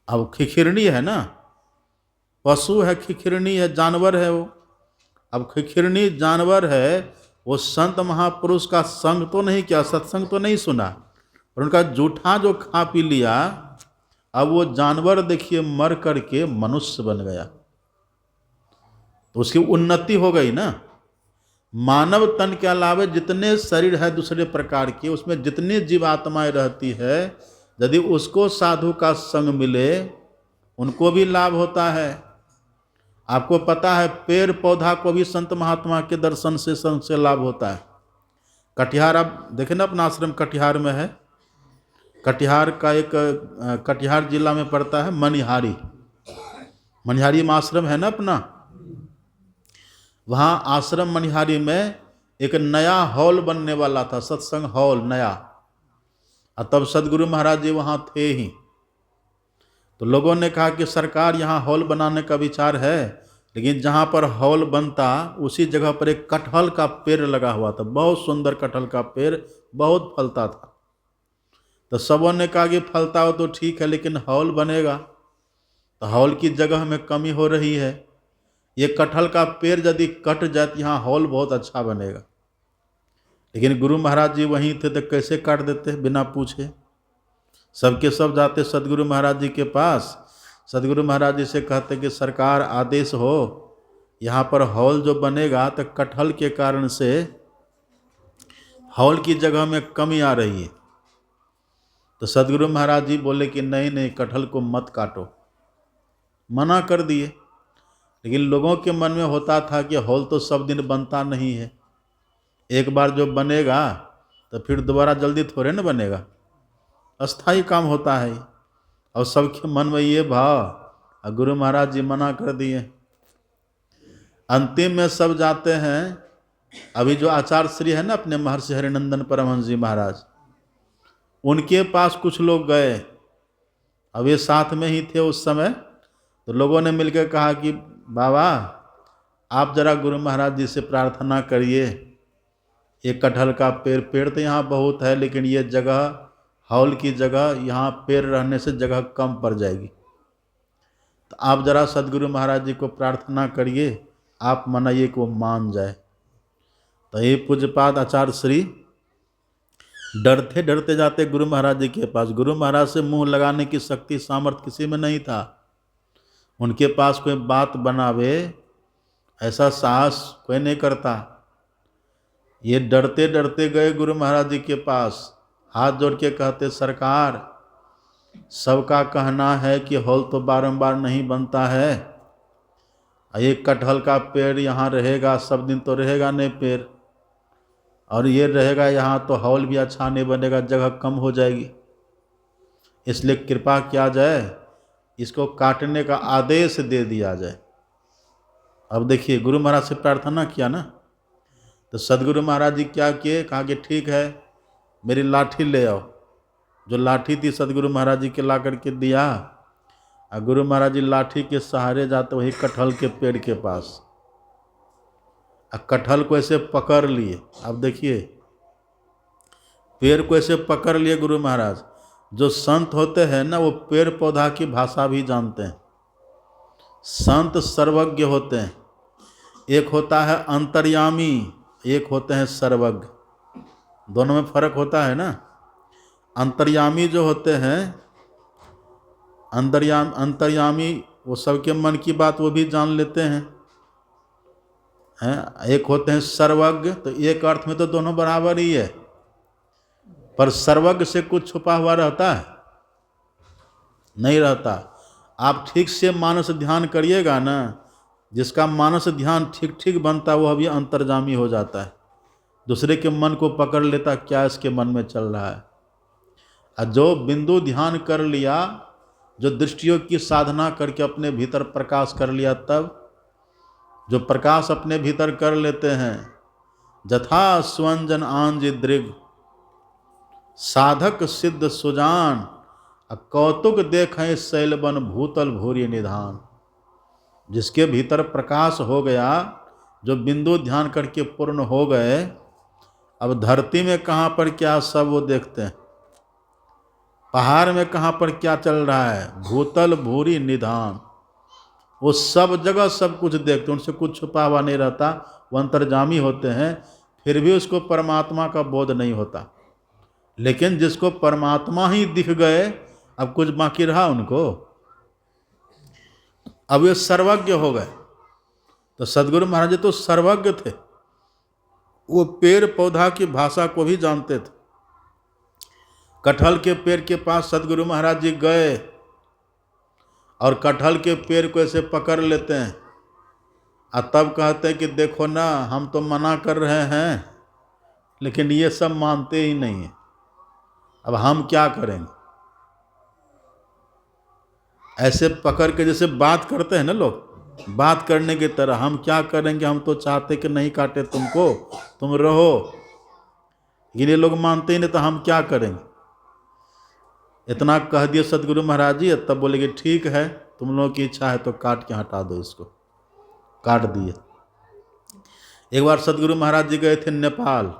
अब खिखिरनी है ना, पशु है, खिखिरनी है, जानवर है वो। अब खिखिरनी जानवर है, वो संत महापुरुष का संग तो नहीं किया, सत्संग तो नहीं सुना, और उनका जूठा जो खा पी लिया, अब वो जानवर देखिए मर करके मनुष्य बन गया। तो उसकी उन्नति हो गई ना। मानव तन के अलावा जितने शरीर है दूसरे प्रकार के, उसमें जितनी जीवात्माएं रहती है, यदि उसको साधु का संग मिले, उनको भी लाभ होता है। आपको पता है पेड़ पौधा को भी संत महात्मा के दर्शन से, संग से लाभ होता है। कटिहार, आप देखें ना, अपना आश्रम कटिहार में है। कटिहार का एक, कटिहार जिला में पड़ता है मनिहारी। मनिहारी में आश्रम है ना अपना। वहाँ आश्रम मनिहारी में एक नया हॉल बनने वाला था, सत्संग हॉल नया। और तब सदगुरु महाराज जी वहाँ थे ही। तो लोगों ने कहा कि सरकार यहाँ हॉल बनाने का विचार है, लेकिन जहाँ पर हॉल बनता उसी जगह पर एक कटहल का पेड़ लगा हुआ था, बहुत सुंदर कटहल का पेड़, बहुत फलता था। तो सबों ने कहा कि फलता हो तो ठीक है, लेकिन हॉल बनेगा तो हॉल की जगह में कमी हो रही है। ये कटहल का पेड़ यदि कट जाए तो यहाँ हॉल बहुत अच्छा बनेगा। लेकिन गुरु महाराज जी वहीं थे, तो कैसे काट देते बिना पूछे? सबके सब जाते सदगुरु महाराज जी के पास। सदगुरु महाराज जी से कहते कि सरकार आदेश हो, यहाँ पर हॉल जो बनेगा तो कटहल के कारण से हॉल की जगह में कमी आ रही है। तो सदगुरु महाराज जी बोले कि नहीं नहीं, कटहल को मत काटो, मना कर दिए। लेकिन लोगों के मन में होता था कि हॉल तो सब दिन बनता नहीं है, एक बार जो बनेगा तो फिर दोबारा जल्दी थोड़े न बनेगा, अस्थाई काम होता है। और सबके मन में ये भाव, और गुरु महाराज जी मना कर दिए। अंतिम में सब जाते हैं। अभी जो आचार्य श्री है ना अपने महर्षि हरिनंदन परमहंस जी महाराज, उनके पास कुछ लोग गए। अब ये साथ में ही थे उस समय। तो लोगों ने मिलकर कहा कि बाबा आप जरा गुरु महाराज जी से प्रार्थना करिए, ये कटहल का पेड़ तो यहाँ बहुत है, लेकिन ये जगह हॉल की जगह यहाँ पेड़ रहने से जगह कम पड़ जाएगी। तो आप जरा सदगुरु महाराज जी को प्रार्थना करिए, आप मनाइए कि वो मान जाए। तो ये पूज्यपाद आचार्य श्री डरते डरते जाते गुरु महाराज जी के पास। गुरु महाराज से मुंह लगाने की शक्ति सामर्थ्य किसी में नहीं था। उनके पास कोई बात बनावे ऐसा साहस कोई नहीं करता। ये डरते डरते गए गुरु महाराज जी के पास, हाथ जोड़ के कहते सरकार सबका कहना है कि हॉल तो बारंबार नहीं बनता है, एक कटहल का पेड़ यहाँ रहेगा, सब दिन तो रहेगा नहीं पेड़, और ये रहेगा यहाँ तो हॉल भी अच्छा नहीं बनेगा, जगह कम हो जाएगी। इसलिए कृपा किया जाए, इसको काटने का आदेश दे दिया जाए। अब देखिए गुरु महाराज से प्रार्थना किया ना, तो सदगुरु महाराज जी क्या किए, कहा कि ठीक है मेरी लाठी ले आओ। जो लाठी थी सदगुरु महाराज जी के ला करके दिया, और गुरु महाराज जी लाठी के सहारे जाते वही कटहल के पेड़ के पास, और कटहल को ऐसे पकड़ लिए। अब देखिए पेड़ को ऐसे पकड़ लिए गुरु महाराज। जो संत होते हैं ना वो पेड़ पौधा की भाषा भी जानते हैं। संत सर्वज्ञ होते हैं। एक होता है अंतर्यामी, एक होते हैं सर्वज्ञ, दोनों में फर्क होता है ना। अंतर्यामी जो होते हैं, अंतर्यामी वो सबके मन की बात वो भी जान लेते हैं। एक होते हैं सर्वज्ञ, तो एक अर्थ में तो दोनों बराबर ही है, पर सर्वज्ञ से कुछ छुपा हुआ रहता है? नहीं रहता। आप ठीक से मानस ध्यान करिएगा ना, जिसका मानस ध्यान ठीक ठीक बनता है वो अभी अंतर्यामी हो जाता है, दूसरे के मन को पकड़ लेता क्या इसके मन में चल रहा है। और जो बिंदु ध्यान कर लिया, जो दृष्टियों की साधना करके अपने भीतर प्रकाश कर लिया, तब जो प्रकाश अपने भीतर कर लेते हैं, जथा स्वंजन आंज दृग साधक सिद्ध सुजान, कौतुक देखें शैलबन भूतल भूरी निधान। जिसके भीतर प्रकाश हो गया, जो बिंदु ध्यान करके पूर्ण हो गए, अब धरती में कहाँ पर क्या सब वो देखते हैं, पहाड़ में कहाँ पर क्या चल रहा है, भूतल भूरी निधान, वो सब जगह सब कुछ देखते हैं। उनसे कुछ छुपा हुआ नहीं रहता, वो अंतर्जामी होते हैं। फिर भी उसको परमात्मा का बोध नहीं होता। लेकिन जिसको परमात्मा ही दिख गए, अब कुछ बाकी रहा उनको, अब ये सर्वज्ञ हो गए। तो सदगुरु महाराज जी तो सर्वज्ञ थे, वो पेड़ पौधा की भाषा को भी जानते थे। कटहल के पेड़ के पास सदगुरु महाराज जी गए और कटहल के पेड़ को ऐसे पकड़ लेते हैं, और तब कहते हैं कि देखो ना, हम तो मना कर रहे हैं, लेकिन ये सब मानते ही नहीं है, अब हम क्या करेंगे। ऐसे पकड़ के जैसे बात करते हैं ना लोग, बात करने की तरह, हम क्या करेंगे, हम तो चाहते कि नहीं काटे तुमको, तुम रहो, ये लोग मानते ही नहीं, तो हम क्या करेंगे। इतना कह दिए सदगुरु महाराज जी, तब बोले कि ठीक है, तुम लोगों की इच्छा है तो काट के हटा दो इसको। काट दिए। एक बार सदगुरु महाराज जी गए थे नेपाल।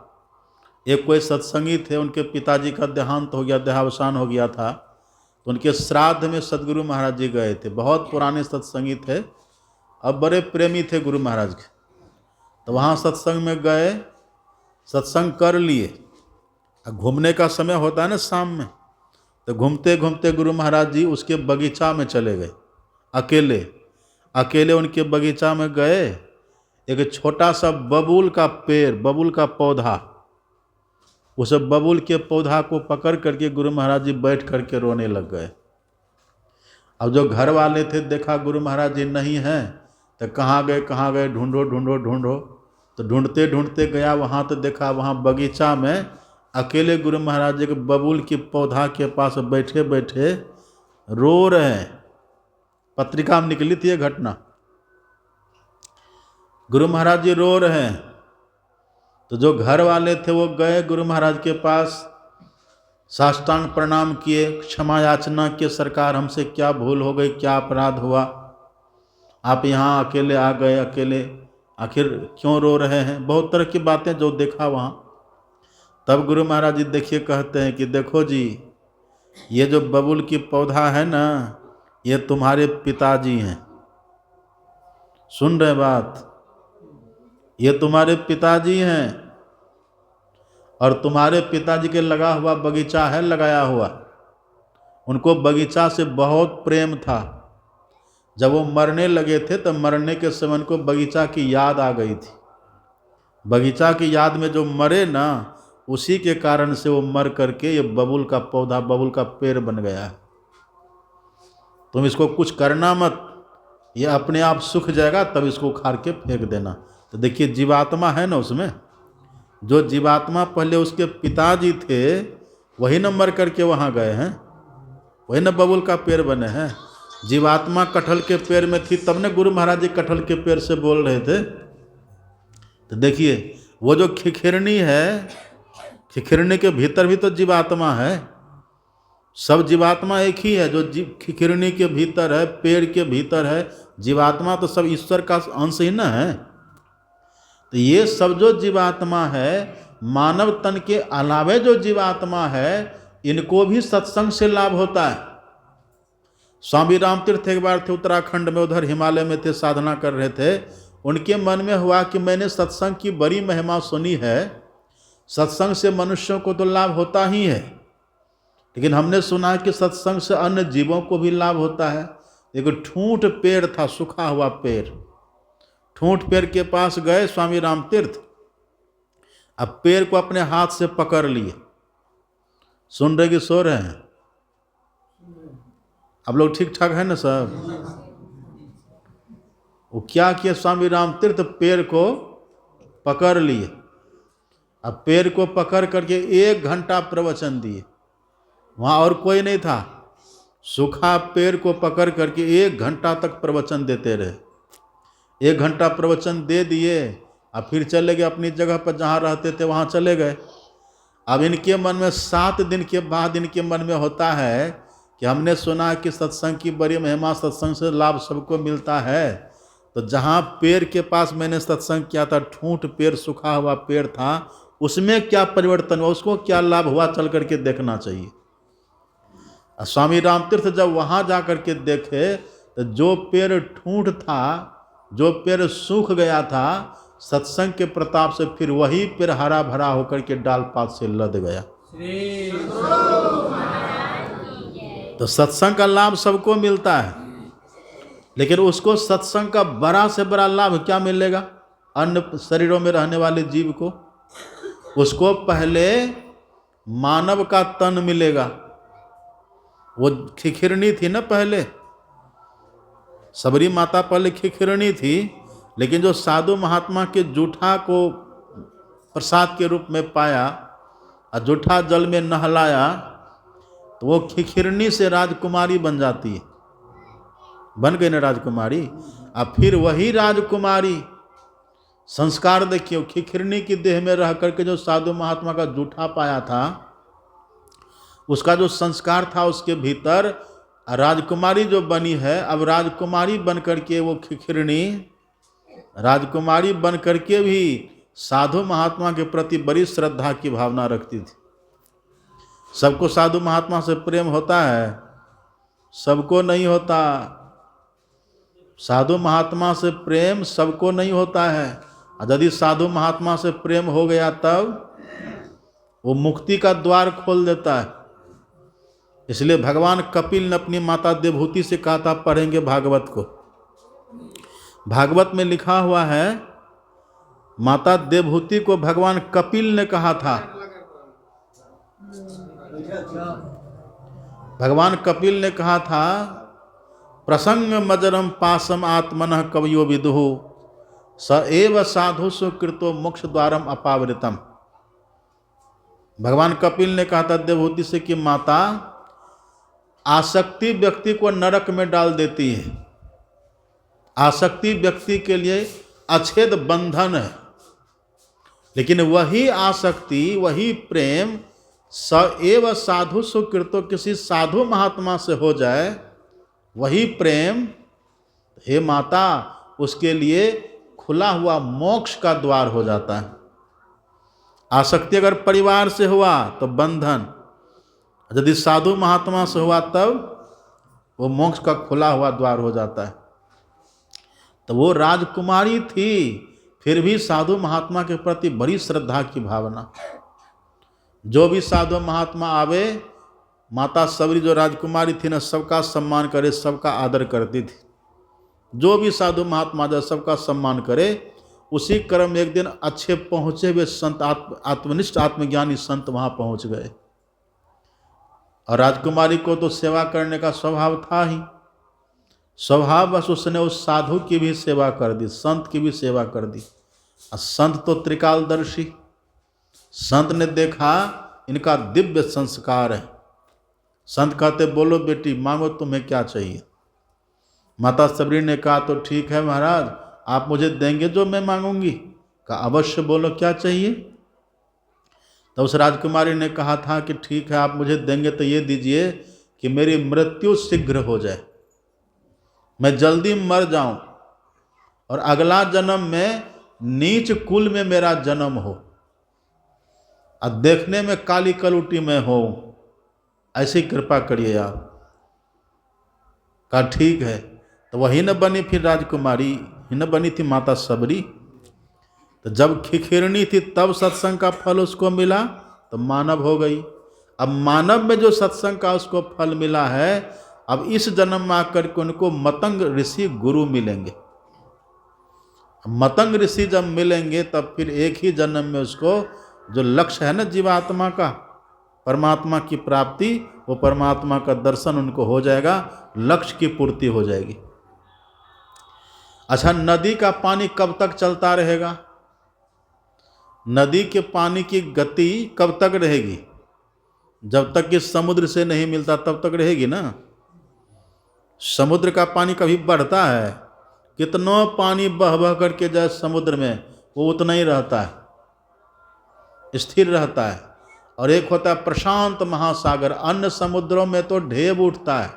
एक कोई सत्संगी थे, उनके पिताजी का देहांत हो गया, देहावसान हो गया था, तो उनके श्राद्ध में सदगुरु महाराज जी गए थे। बहुत पुराने सत्संगी थे, अब बड़े प्रेमी थे गुरु महाराज के। तो वहाँ सत्संग में गए, सत्संग कर लिए। घूमने का समय होता है ना शाम में, तो घूमते घूमते गुरु महाराज जी उसके बगीचा में चले गए। अकेले अकेले उनके बगीचा में गए, एक छोटा सा बबूल का पेड़, बबूल का पौधा, उस बबूल के पौधा को पकड़ करके गुरु महाराज जी बैठ करके रोने लग गए। अब जो घर वाले थे देखा गुरु महाराज जी नहीं हैं, तो कहाँ गए, ढूंढो ढूंढो ढूंढो। तो ढूंढते ढूंढते गया वहाँ, तो देखा वहाँ बगीचा में अकेले गुरु महाराज जी के बबूल के पौधा के पास बैठे बैठे रो रहे हैं। पत्रिका में निकली थी ये घटना। गुरु महाराज जी रो रहे हैं। तो जो घर वाले थे वो गए गुरु महाराज के पास, साष्टांग प्रणाम किए, क्षमा याचना किए, सरकार हमसे क्या भूल हो गई, क्या अपराध हुआ, आप यहाँ अकेले आ गए, अकेले आखिर क्यों रो रहे हैं, बहुत तरह की बातें जो देखा वहाँ। तब गुरु महाराज जी देखिए कहते हैं कि देखो जी, ये जो बबूल की पौधा है ना, ये तुम्हारे पिताजी हैं। सुन रहे बात? ये तुम्हारे पिताजी हैं, और तुम्हारे पिताजी के लगा हुआ बगीचा है, लगाया हुआ, उनको बगीचा से बहुत प्रेम था। जब वो मरने लगे थे तो मरने के समय उनको बगीचा की याद आ गई थी। बगीचा की याद में जो मरे ना, उसी के कारण से वो मर करके ये बबूल का पौधा, बबूल का पेड़ बन गया है। तुम इसको कुछ करना मत, ये अपने आप सूख जाएगा, तब इसको उखाड़ के फेंक देना। तो देखिए जीवात्मा है ना उसमें, जो जीवात्मा पहले उसके पिताजी थे वही न मर करके वहाँ गए हैं, वही न बबूल का पेड़ बने हैं। जीवात्मा कटहल के पेड़ में थी, तब ने गुरु महाराज जी कटहल के पेड़ से बोल रहे थे। तो देखिए वो जो खिखिरनी है, खिखिरनी के भीतर भी तो जीवात्मा है। सब जीवात्मा एक ही है, जो खिखिरनी के भीतर है, पेड़ के भीतर है, जीवात्मा तो सब ईश्वर का अंश ही ना है। तो ये सब जो जीवात्मा है, मानव तन के अलावे जो जीवात्मा है, इनको भी सत्संग से लाभ होता है। स्वामी राम तीर्थ एक बार थे उत्तराखंड में, उधर हिमालय में थे, साधना कर रहे थे। उनके मन में हुआ कि मैंने सत्संग की बड़ी महिमा सुनी है, सत्संग से मनुष्यों को तो लाभ होता ही है, लेकिन हमने सुना कि सत्संग से अन्य जीवों को भी लाभ होता है। एक ठूंठ पेड़ था, सूखा हुआ पेड़, ठूंठ पेड़ के पास गए स्वामी राम तीर्थ। अब पेड़ को अपने हाथ से पकड़ लिए। सुन रहे कि सो रहे हैं? अब लोग ठीक ठाक है ना सब? वो क्या किया स्वामी राम तीर्थ, पेड़ को पकड़ लिए। अब पेड़ को पकड़ करके 1 घंटा प्रवचन दिए। वहाँ और कोई नहीं था, सूखा पेड़ को पकड़ करके 1 घंटा तक प्रवचन देते रहे। 1 घंटा प्रवचन दे दिए, अब फिर चले गए अपनी जगह पर जहाँ रहते थे, वहाँ चले गए। अब इनके मन में 7 दिन के बाद इनके मन में होता है कि हमने सुना कि सत्संग की बड़ी महिमा, सत्संग से लाभ सबको मिलता है। तो जहाँ पेड़ के पास मैंने सत्संग किया था, ठूंठ पेड़, सूखा हुआ पेड़ था, उसमें क्या परिवर्तन हुआ, उसको क्या लाभ हुआ, चल करके देखना चाहिए। स्वामी राम तीर्थ जब वहाँ जा करके देखे, तो जो पेड़ ठूंठ था, जो पेड़ सूख गया था, सत्संग के प्रताप से फिर वही पेड़ हरा भरा होकर के डाल पात से लद गया। तो सत्संग का लाभ सबको मिलता है, लेकिन उसको सत्संग का बड़ा से बड़ा लाभ क्या मिलेगा अन्य शरीरों में रहने वाले जीव को? उसको पहले मानव का तन मिलेगा। वो खिखिरनी थी ना पहले, सबरी माता पहले खिखिरनी थी, लेकिन जो साधु महात्मा के जूठा को प्रसाद के रूप में पाया और जूठा जल में नहलाया, तो वो खिखिरनी से राजकुमारी बन जाती है। बन गई ना राजकुमारी। अब फिर वही राजकुमारी, संस्कार देखिए, खिखिरनी की देह में रह करके जो साधु महात्मा का जूठा पाया था, उसका जो संस्कार था उसके भीतर राजकुमारी जो बनी है, अब राजकुमारी बन करके वो खिखिरनी राजकुमारी बन करके भी साधु महात्मा के प्रति बड़ी श्रद्धा की भावना रखती थी। सबको साधु महात्मा से प्रेम होता है? सबको नहीं होता। साधु महात्मा से प्रेम सबको नहीं होता है। और यदि साधु महात्मा से प्रेम हो गया, तब वो मुक्ति का द्वार खोल देता है। इसलिए भगवान कपिल ने अपनी माता देवहूति से कहा था, पढ़ेंगे भागवत को। भागवत में लिखा हुआ है, माता देवहूति को भगवान कपिल ने कहा था। भगवान कपिल ने कहा था, प्रसंग मजरम पासम आत्मनः कवयो विदुः स एव साधु सुकृतो मोक्ष द्वारम अपावृतम। भगवान कपिल ने कहा था देवहूति से कि माता, आसक्ति व्यक्ति को नरक में डाल देती है। आसक्ति व्यक्ति के लिए अछेद बंधन है, लेकिन वही आसक्ति, वही प्रेम स एव साधु सुकृतो, किसी साधु महात्मा से हो जाए, वही प्रेम, हे माता, उसके लिए खुला हुआ मोक्ष का द्वार हो जाता है। आसक्ति अगर परिवार से हुआ तो बंधन, यदि साधु महात्मा से हुआ तब वो मोक्ष का खुला हुआ द्वार हो जाता है। तो वो राजकुमारी थी, फिर भी साधु महात्मा के प्रति बड़ी श्रद्धा की भावना। जो भी साधु महात्मा आवे, माता सबरी जो राजकुमारी थी ना, सबका सम्मान करे, सबका आदर करती थी। जो भी साधु महात्मा जो सबका सम्मान करे। उसी क्रम में एक दिन अच्छे पहुँचे हुए संत, आत्मनिष्ठ आत्मज्ञानी संत वहाँ पहुँच गए। और राजकुमारी को तो सेवा करने का स्वभाव था ही, स्वभाव बस उसने उस साधु की भी सेवा कर दी, संत की भी सेवा कर दी। और संत तो त्रिकालदर्शी, संत ने देखा इनका दिव्य संस्कार है। संत कहते, बोलो बेटी, मांगो तुम्हें क्या चाहिए। माता सबरी ने कहा, तो ठीक है महाराज, आप मुझे देंगे जो मैं मांगूंगी। कहा, अवश्य बोलो क्या चाहिए। तो उस राजकुमारी ने कहा था कि ठीक है, आप मुझे देंगे तो ये दीजिए कि मेरी मृत्यु शीघ्र हो जाए, मैं जल्दी मर जाऊं और अगला जन्म में नीच कुल में मेरा जन्म हो और देखने में काली कलूटी में हो, ऐसी कृपा करिए आप। कहा ठीक है। तो वही न बनी फिर राजकुमारी, ही न बनी थी माता सबरी। तो जब खिखिरनी थी तब सत्संग का फल उसको मिला, तो मानव हो गई। अब मानव में जो सत्संग का उसको फल मिला है, अब इस जन्म में आकर के उनको मतंग ऋषि गुरु मिलेंगे। मतंग ऋषि जब मिलेंगे तब फिर एक ही जन्म में उसको जो लक्ष्य है ना जीवात्मा का, परमात्मा की प्राप्ति, वो परमात्मा का दर्शन उनको हो जाएगा, लक्ष्य की पूर्ति हो जाएगी। अच्छा, नदी का पानी कब तक चलता रहेगा? नदी के पानी की गति कब तक रहेगी? जब तक कि समुद्र से नहीं मिलता तब तक रहेगी ना। समुद्र का पानी कभी बढ़ता है? कितनों पानी बह बह करके जाए समुद्र में, वो उतना ही रहता है, स्थिर रहता है। और एक होता है प्रशांत महासागर। अन्य समुद्रों में तो ढेब उठता है,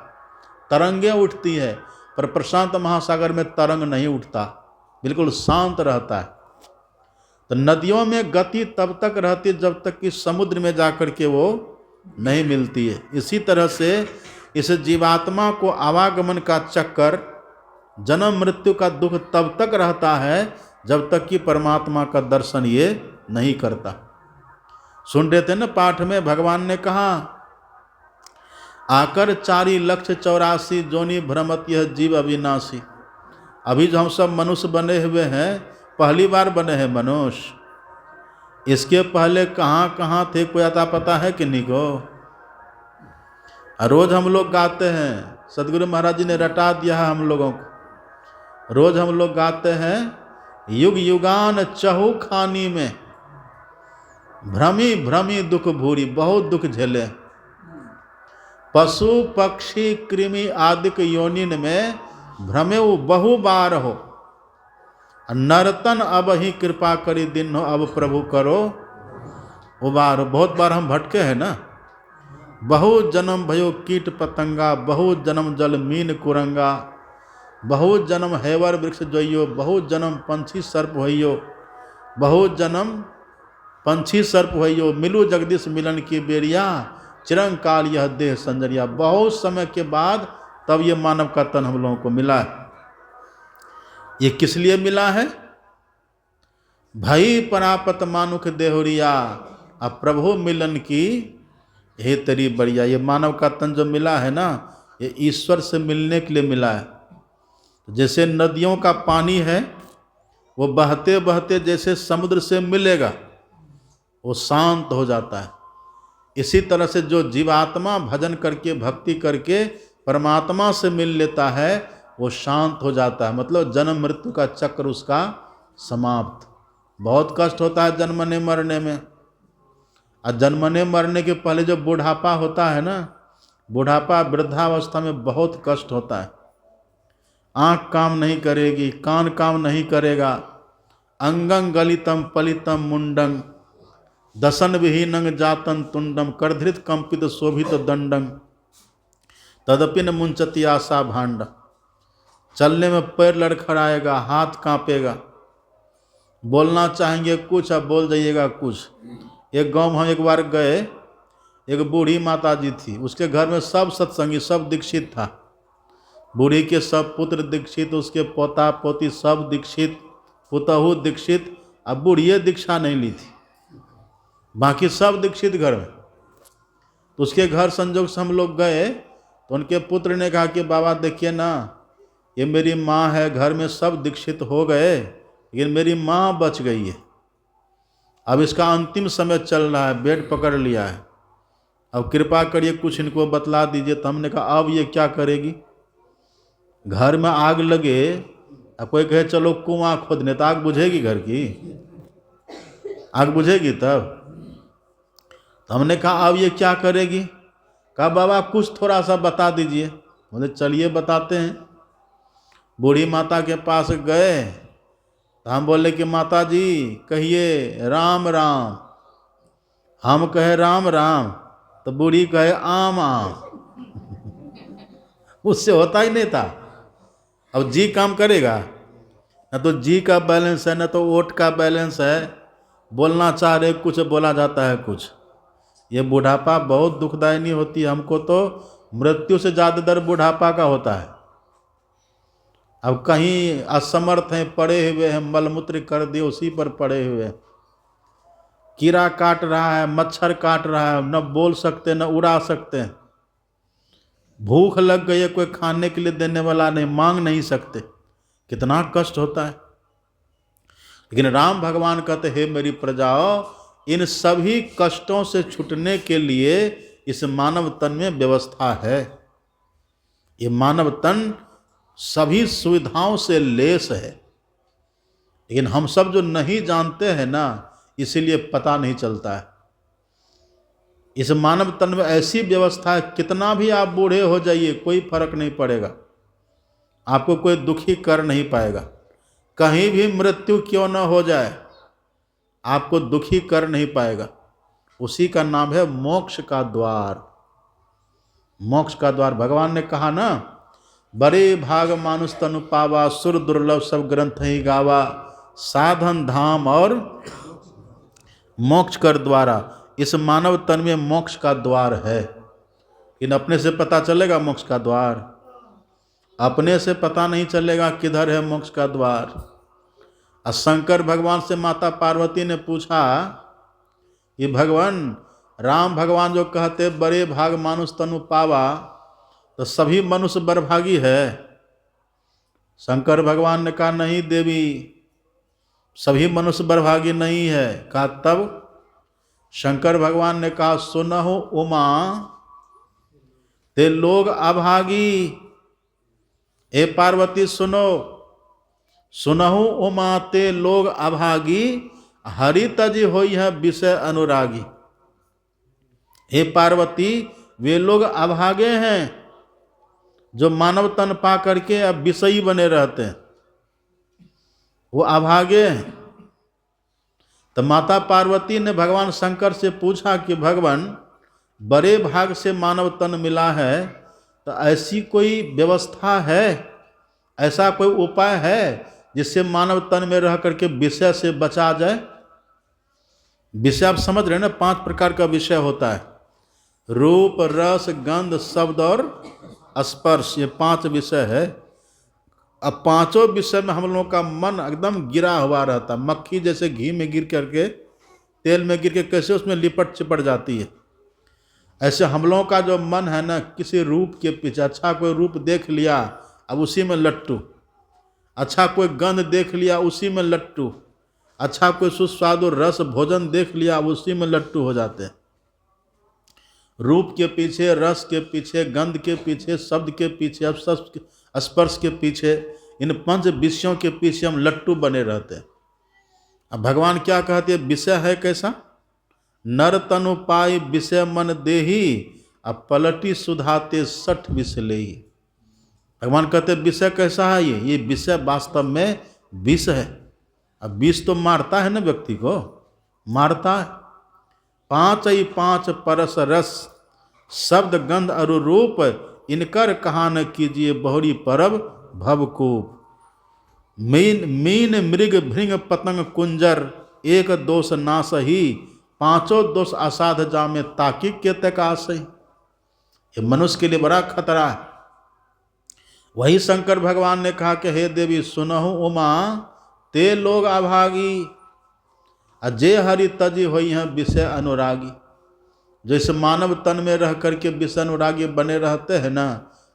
तरंगें उठती है, पर प्रशांत महासागर में तरंग नहीं उठता, बिल्कुल शांत रहता है। तो नदियों में गति तब तक रहती है जब तक कि समुद्र में जाकर के वो नहीं मिलती है। इसी तरह से इस जीवात्मा को आवागमन का चक्कर, जन्म मृत्यु का दुख तब तक रहता है जब तक कि परमात्मा का दर्शन ये नहीं करता। सुन रहे थे ना पाठ में, भगवान ने कहा, आकर 4,84,00,000 जोनि भ्रमत यह जीव अविनाशी। अभी जो हम सब मनुष्य बने हुए हैं, पहली बार बने हैं मनुष्य। इसके पहले कहाँ कहाँ थे, कोई आता पता है कि नहीं को? रोज हम लोग गाते हैं, सदगुरु महाराज जी ने रटा दिया है हम लोगों को। रोज हम लोग गाते हैं, युग युगान चहु खानी में भ्रमी भ्रमी दुख भूरी, बहुत दुख झेले। पशु पक्षी कृमि आदिक योनिन में भ्रमे बहु बार हो, नर्तन अब ही कृपा करी दिन हो, अब प्रभु करो उबार। बहुत बार हम भटके हैं ना। बहु जन्म भयो कीट पतंगा, बहु जन्म जल मीन कुरंगा, बहु जन्म हैवर वृक्ष जोइयो, बहु जन्म पंछी सर्प होइयो, बहु जन्म पंछी सर्प होइयो, मिलू जगदीश मिलन की बेरिया, चिरंकाल यह देह संजरिया। बहुत समय के बाद तब ये मानव का तन हम लोगों को मिला है। ये किस लिए मिला है? भई परापत मानुख देहुरिया, अब प्रभु मिलन की हे तेरी बढ़िया। ये मानव का तन जो मिला है ना, ये ईश्वर से मिलने के लिए मिला है। जैसे नदियों का पानी है, वो बहते बहते जैसे समुद्र से मिलेगा वो शांत हो जाता है। इसी तरह से जो जीवात्मा भजन करके भक्ति करके परमात्मा से मिल लेता है वो शांत हो जाता है। मतलब जन्म मृत्यु का चक्र उसका समाप्त। बहुत कष्ट होता है जन्मने मरने में। और जन्मने मरने के पहले जो बुढ़ापा होता है ना, बुढ़ापा वृद्धावस्था में बहुत कष्ट होता है। आँख काम नहीं करेगी, कान काम नहीं करेगा, अंगं गलितम पलितम मुंडंग दसन विहीनंग जातन तुंडम करधृत कंपित शोभित दंडंग तदपि न मुंचति आशा भांड। चलने में पैर लड़खड़ाएगा, हाथ कांपेगा, बोलना चाहेंगे कुछ अब बोल जाइएगा कुछ। एक गांव में हम एक बार गए, एक बूढ़ी माता जी थी, उसके घर में सब सत्संगी, सब दीक्षित था। बूढ़ी के सब पुत्र दीक्षित, उसके पोता पोती सब दीक्षित, पुतहु दीक्षित। अब बूढ़िए दीक्षा नहीं ली थी, बाकी सब दीक्षित घर में। तो उसके घर संजोग से हम लोग गए तो उनके पुत्र ने कहा कि बाबा देखिए ना, ये मेरी माँ है, घर में सब दीक्षित हो गए लेकिन मेरी माँ बच गई है। अब इसका अंतिम समय चल रहा है, बेड पकड़ लिया है, अब कृपा करिए कुछ इनको बतला दीजिए। तो हमने कहा अब ये क्या करेगी? घर में आग लगे, अब कोई कहे चलो कुआं खोदने, तो आग बुझेगी? घर की आग बुझेगी तब? तो हमने कहा अब ये क्या करेगी? कहा बाबा कुछ थोड़ा सा बता दीजिए। बोले चलिए बताते हैं। बूढ़ी माता के पास गए तो हम बोले कि माता जी कहिए राम राम। हम कहे राम राम तो बूढ़ी कहे आम आम। उससे होता ही नहीं था। अब जी काम करेगा? न तो जी का बैलेंस है, न तो ओट का बैलेंस है। बोलना चाह रहे कुछ, बोला जाता है कुछ। ये बुढ़ापा बहुत दुखदायी होती है। हमको तो मृत्यु से ज़्यादा डर बुढ़ापा का होता है। अब कहीं असमर्थ हैं, पड़े हुए हैं, मलमूत्र कर दिए उसी पर पड़े हुए हैं। कीड़ा काट रहा है, मच्छर काट रहा है, न बोल सकते न उड़ा सकते हैं। भूख लग गई है, कोई खाने के लिए देने वाला नहीं, मांग नहीं सकते। कितना कष्ट होता है। लेकिन राम भगवान कहते हे मेरी प्रजाओ, इन सभी कष्टों से छूटने के लिए इस मानव तन में व्यवस्था है। ये मानव तन सभी सुविधाओं से लेस है, लेकिन हम सब जो नहीं जानते हैं ना, इसीलिए पता नहीं चलता है। इस मानव तन में ऐसी व्यवस्था है, कितना भी आप बूढ़े हो जाइए कोई फर्क नहीं पड़ेगा, आपको कोई दुखी कर नहीं पाएगा। कहीं भी मृत्यु क्यों न हो जाए, आपको दुखी कर नहीं पाएगा। उसी का नाम है मोक्ष का द्वार। मोक्ष का द्वार भगवान ने कहा ना, बड़े भाग मानुष तनु पावा, सुर दुर्लभ सब ग्रंथ ही गावा, साधन धाम और मोक्ष कर द्वारा। इस मानव तन में मोक्ष का द्वार है। इन अपने से पता चलेगा मोक्ष का द्वार? अपने से पता नहीं चलेगा किधर है मोक्ष का द्वार। और शंकर भगवान से माता पार्वती ने पूछा कि भगवान राम भगवान जो कहते बड़े भाग मानुष तनु पावा, तो सभी मनुष्य बरभागी है? शंकर भगवान ने कहा नहीं देवी, सभी मनुष्य बरभागी नहीं है। कहा तब? शंकर भगवान ने कहा सुनहु उमा ते लोग अभागी। ए पार्वती सुनो, सुनहु उमा ते लोग अभागी, हरि तज होई है विषय अनुरागी। हे पार्वती, वे लोग अभागे हैं जो मानव तन पा करके अब विषयी बने रहते हैं, वो अभागे हैं। तो माता पार्वती ने भगवान शंकर से पूछा कि भगवान बड़े भाग से मानव तन मिला है, तो ऐसी कोई व्यवस्था है, ऐसा कोई उपाय है जिससे मानव तन में रह करके विषय से बचा जाए? विषय आप समझ रहे हैं ना, 5 प्रकार का विषय होता है। रूप, रस, गंध, शब्द और स्पर्श, ये 5 विषय है। अब 5 विषय में हम लोगों का मन एकदम गिरा हुआ रहता। मक्खी जैसे घी में गिर करके, तेल में गिर के कैसे उसमें लिपट चिपट जाती है, ऐसे हम लोगों का जो मन है ना, किसी रूप के पीछे, अच्छा कोई रूप देख लिया अब उसी में लट्टू, अच्छा कोई गंध देख लिया उसी में लट्टू, अच्छा कोई सुस्वादु रस भोजन देख लिया अब उसी में लट्टू हो जाते हैं। रूप के पीछे, रस के पीछे, गंध के पीछे, शब्द के पीछे, अब स्पर्श के पीछे, इन पंच विषयों के पीछे हम लट्टू बने रहते हैं। अब भगवान क्या कहते हैं, विषय है कैसा, नर तनु पाई विषय मन देही, अब पलटी सुधाते 60 विष लेही। भगवान कहते हैं विषय कैसा है, ये विषय वास्तव में विष है। अब विष तो मारता है ना, व्यक्ति को मारता है। 5 ही 5 परस रस, शब्द गंध अरु रूप, इनकर कहा न कीजिए बहुरी परब भवकूप। मीन मृग भृंग पतंग कुंजर, एक दोष नाश ही, 5 दोष असाध जामे ताकि के तकाश। ये मनुष्य के लिए बड़ा खतरा है। वही शंकर भगवान ने कहा कि हे देवी सुनहु उमा, ते लोग अभागी, अजय हरि तजी होई हैं विषय अनुरागी। जैसे मानव तन में रह करके विषय अनुरागी बने रहते हैं ना,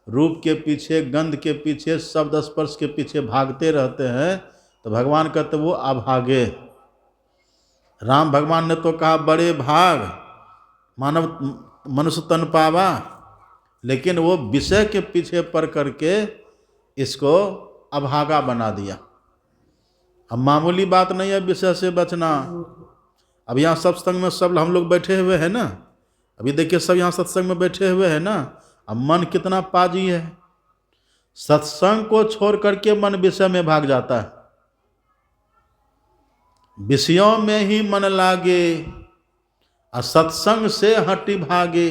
रूप के पीछे, गंध के पीछे, शब्द स्पर्श के पीछे भागते रहते हैं, तो भगवान कहते वो अभागे। राम भगवान ने तो कहा बड़े भाग मानव मनुष्य तन पावा, लेकिन वो विषय के पीछे पड़ करके इसको अभागा बना दिया। अब मामूली बात नहीं है विषय से बचना। अब यहाँ सत्संग में सब हम लोग बैठे हुए हैं ना, अभी देखिए सब यहाँ सत्संग में बैठे हुए हैं ना, अब मन कितना पाजी है। सत्संग को छोड़ करके मन विषय में भाग जाता है। विषयों में ही मन लागे, और सत्संग से हटी भागे।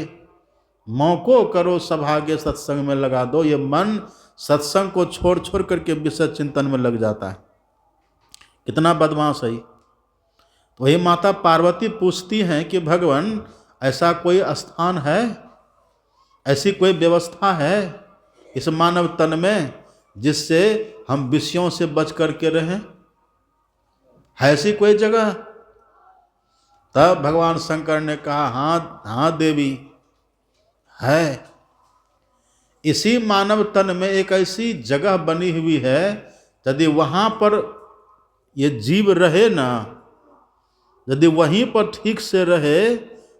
मौको करो सभागे, सत्संग में लगा दो। ये मन सत्संग को छोड़ छोड़ करके विषय चिंतन में लग जाता है। कितना बदमाश है। तो वही माता पार्वती पूछती हैं कि भगवान ऐसा कोई स्थान है, ऐसी कोई व्यवस्था है इस मानव तन में जिससे हम विषयों से बच करके रहें, है ऐसी कोई जगह? तब भगवान शंकर ने कहा हाँ देवी है। इसी मानव तन में एक ऐसी जगह बनी हुई है, यदि वहाँ पर ये जीव रहे ना, यदि वहीं पर ठीक से रहे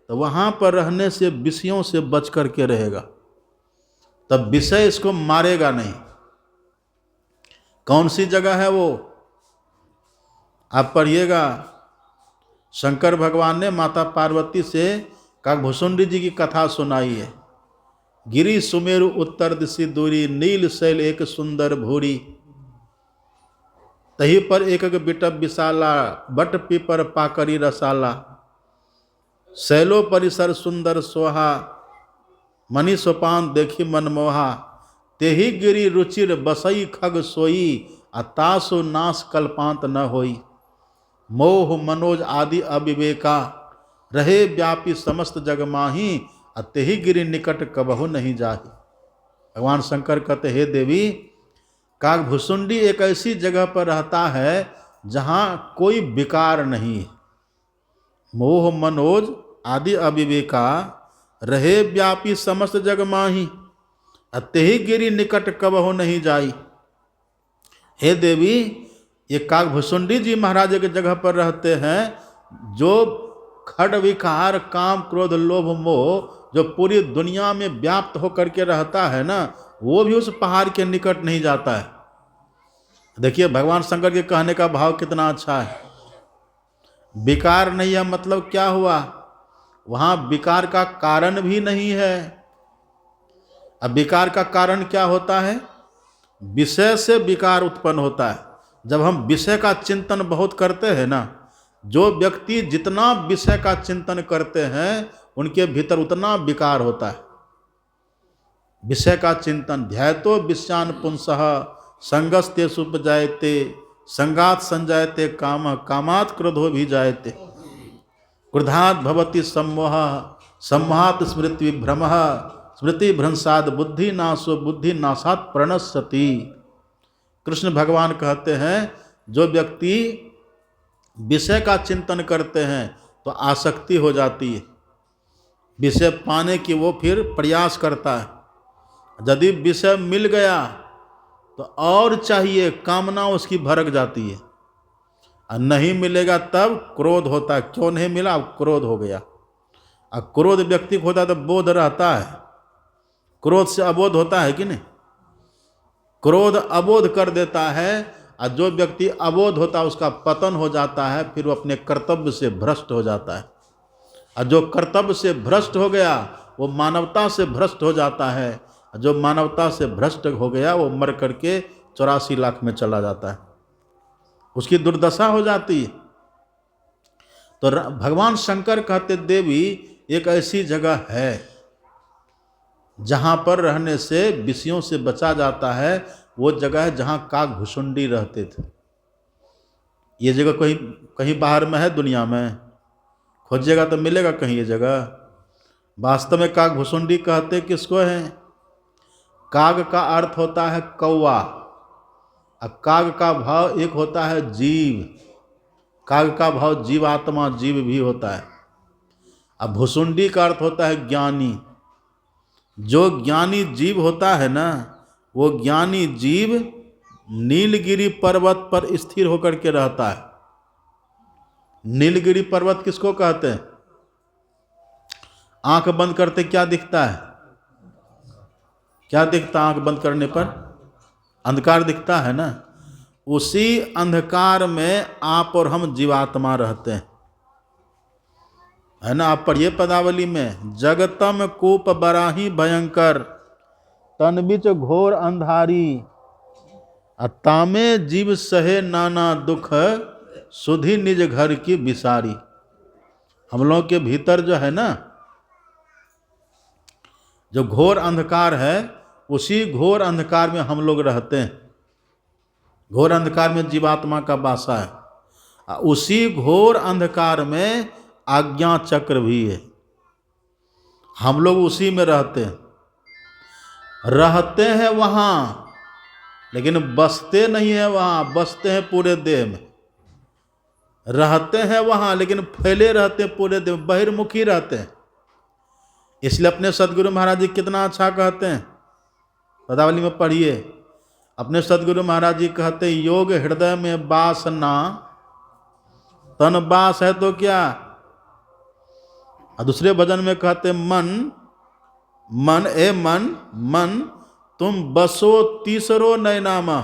तो वहाँ पर रहने से विषयों से बच करके रहेगा, तब विषय इसको मारेगा नहीं। कौन सी जगह है वो? आप पढ़िएगा। शंकर भगवान ने माता पार्वती से काकभुसुंडी जी की कथा सुनाई है। गिरि सुमेरु उत्तर दिशि दूरी, नील शैल एक सुंदर भूरी, तही पर एक बिटप विशाला, बट पीपर पाकरी रसाला, शैलो परिसर सुंदर सोहा, मणि सोपान देखी मनमोहा, तेही गिरी रुचिर बसई खग सोई, अतासु नाश कल्पांत न होई, मोह मनोज आदि अविवेका, रहे व्यापी समस्त जग माही, अतेहि गिरि निकट कबहु नहीं जाही। भगवान शंकर कहते हे देवी, काकभुसुंडी एक ऐसी जगह पर रहता है जहाँ कोई विकार नहीं है। मोह मनोज आदि अविवेका, रहे व्यापी समस्त जग माही, अतेहि गिरि निकट कबहु नहीं जाई। हे देवी, ये काकभुसुंडी जी महाराज की जगह पर रहते हैं, जो खड विकार काम क्रोध लोभ मोह जो पूरी दुनिया में व्याप्त होकर के रहता है ना, वो भी उस पहाड़ के निकट नहीं जाता है। देखिए भगवान शंकर के कहने का भाव कितना अच्छा है। विकार नहीं है मतलब क्या हुआ? वहाँ विकार का कारण भी नहीं है। अब विकार का कारण क्या होता है? विषय से विकार उत्पन्न होता है। जब हम विषय का चिंतन बहुत करते हैं ना, जो व्यक्ति जितना विषय का चिंतन करते हैं उनके भीतर उतना विकार होता है। विषय का चिंतन ध्यातो विषयान पुंसः, संगस्ते सुपजायते, संगात संजायते काम, कामात क्रोधो भी जायते, क्रोधात भवति सम्मोह, सम्मोहात स्मृति विभ्रमः, स्मृति भ्रंशाद बुद्धि नाशो, बुद्धि नाशात प्रणश्यति। कृष्ण भगवान कहते हैं जो व्यक्ति विषय का चिंतन करते हैं तो आसक्ति हो जाती है। विषय पाने की वो फिर प्रयास करता है। यदि विषय मिल गया तो और चाहिए, कामना उसकी भड़क जाती है, और नहीं मिलेगा तब क्रोध होता है। क्यों नहीं मिला, अब क्रोध हो गया। अब क्रोध व्यक्ति को होता है तो बोध रहता है, क्रोध से अबोध होता है कि नहीं? क्रोध अबोध कर देता है, और जो व्यक्ति अबोध होता है उसका पतन हो जाता है, फिर वो अपने कर्तव्य से भ्रष्ट हो जाता है। और जो कर्तव्य से भ्रष्ट हो गया वो मानवता से भ्रष्ट हो जाता है, और जो मानवता से भ्रष्ट हो गया वो मर करके 84 लाख में चला जाता है, उसकी दुर्दशा हो जाती है। तो भगवान शंकर कहते देवी एक ऐसी जगह है जहाँ पर रहने से विषयों से बचा जाता है। वो जगह है जहाँ काग भुसुंडी रहते थे। ये जगह कहीं कहीं बाहर में है, दुनिया में खोजिएगा तो मिलेगा कहीं ये जगह। वास्तव में काग भुसुंडी कहते किसको हैं? काग का अर्थ होता है कौवा, और काग का भाव एक होता है जीव। काग का भाव जीवात्मा, जीव भी होता है। अब भुसुंडी का अर्थ होता है ज्ञानी। जो ज्ञानी जीव होता है ना, वो ज्ञानी जीव नीलगिरी पर्वत पर स्थिर होकर के रहता है। नीलगिरी पर्वत किसको कहते हैं? आंख बंद करते क्या दिखता है? क्या दिखता है आंख बंद करने पर? अंधकार दिखता है ना। उसी अंधकार में आप और हम जीवात्मा रहते हैं, है ना। आप पढ़िए पदावली में, जगतम कूप बराही भयंकर, तन बिच घोर अंधारी, तामे जीव सहे नाना दुख, सुधि निज घर की बिसारी। हम लोग के भीतर जो है ना, जो घोर अंधकार है, उसी घोर अंधकार में हम लोग रहते हैं। घोर अंधकार में जीवात्मा का वासा है। उसी घोर अंधकार में आज्ञा चक्र भी है। हम लोग उसी में रहते हैं वहाँ, लेकिन बसते नहीं है वहाँ, बसते हैं पूरे देह में। रहते हैं वहाँ लेकिन फैले रहते हैं पूरे देह में, बहिर्मुखी रहते हैं। इसलिए अपने सदगुरु महाराज जी कितना अच्छा कहते हैं, पदावली में पढ़िए। अपने सदगुरु महाराज जी कहते हैं, योग हृदय में वासना, तन वास है तो क्या। और दूसरे भजन में कहते मन, मन तुम बसो तीसरो नैनामा।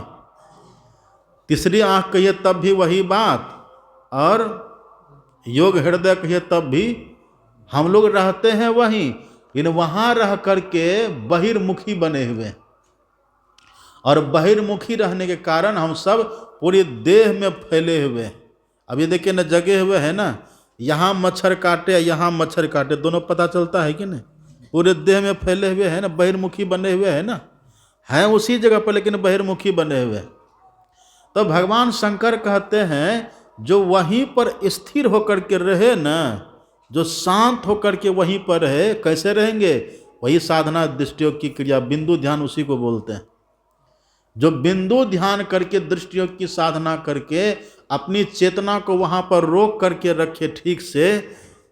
तीसरी आंख कहिए तब भी वही बात, और योग हृदय कहिए तब भी हम लोग रहते हैं वहीं, लेकिन वहां रह करके बहिर्मुखी बने हुए हैं। और बहिर्मुखी रहने के कारण हम सब पूरी देह में फैले हुए हैं। अब ये देखिए ना, जगे हुए हैं ना, यहाँ मच्छर काटे यहाँ मच्छर काटे, दोनों पता चलता है कि नहीं? पूरे देह में फैले हुए हैं ना, बहिर्मुखी बने हुए हैं ना, हैं उसी जगह पर लेकिन बहिर्मुखी बने हुए। तो भगवान शंकर कहते हैं, जो वहीं पर स्थिर होकर के रहे ना, जो शांत होकर के वहीं पर रहे, कैसे रहेंगे? वही साधना दृष्टियोग की क्रिया, बिंदु ध्यान उसी को बोलते हैं। जो बिंदु ध्यान करके दृष्टियोग की साधना करके अपनी चेतना को वहाँ पर रोक करके रखे ठीक से,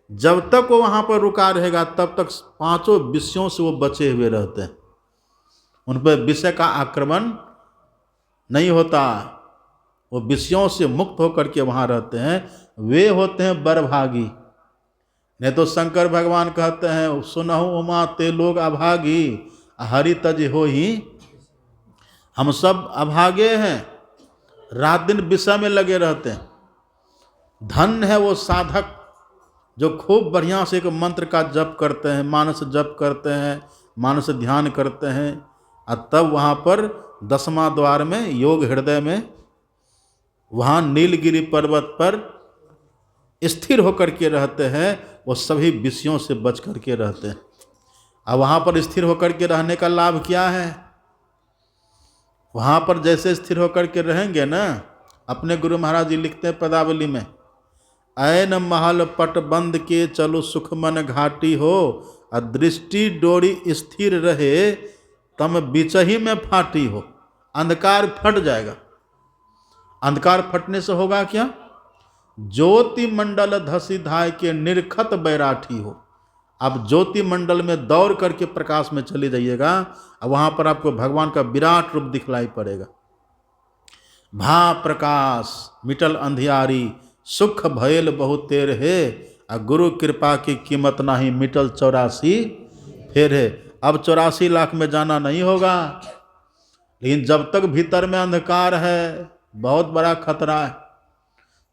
जब तक वो वहाँ पर रुका रहेगा तब तक पांचों विषयों से वो बचे हुए रहते हैं। उन पर विषय का आक्रमण नहीं होता, वो विषयों से मुक्त होकर के वहाँ रहते हैं। वे होते हैं बरभागी। नहीं तो शंकर भगवान कहते हैं, सुनहु उमा ते लोग अभागी, हरि तज हो ही। हम सब अभागे हैं, रात दिन विषय में लगे रहते हैं। धन है वो साधक जो खूब बढ़िया से एक मंत्र का जप करते हैं, मानस जप करते हैं, मानस ध्यान करते हैं, और तब वहाँ पर 10वां द्वार में योग हृदय में, वहाँ नीलगिरी पर्वत पर स्थिर होकर के रहते हैं। वो सभी विषयों से बच करके रहते हैं। अब वहाँ पर स्थिर होकर के रहने का लाभ क्या है? वहाँ पर जैसे स्थिर होकर के रहेंगे ना, अपने गुरु महाराज जी लिखते हैं पदावली में, ऐन महल पट बंद के चलो सुख मन घाटी हो, दृष्टि डोरी स्थिर रहे तम बिचही में फाटी हो। अंधकार फट जाएगा। अंधकार फटने से होगा क्या? ज्योति मंडल धसी धाय के निरखत बैराठी हो। आप ज्योति मंडल में दौड़ करके प्रकाश में चले जाइएगा और वहाँ पर आपको भगवान का विराट रूप दिखलाई पड़ेगा। भा प्रकाश मिटल अंधियारी, सुख भयल बहुत तेर है, और गुरु कृपा की कीमत नहीं, मिटल 84 फेर है। अब 84 लाख में जाना नहीं होगा, लेकिन जब तक भीतर में अंधकार है बहुत बड़ा खतरा है।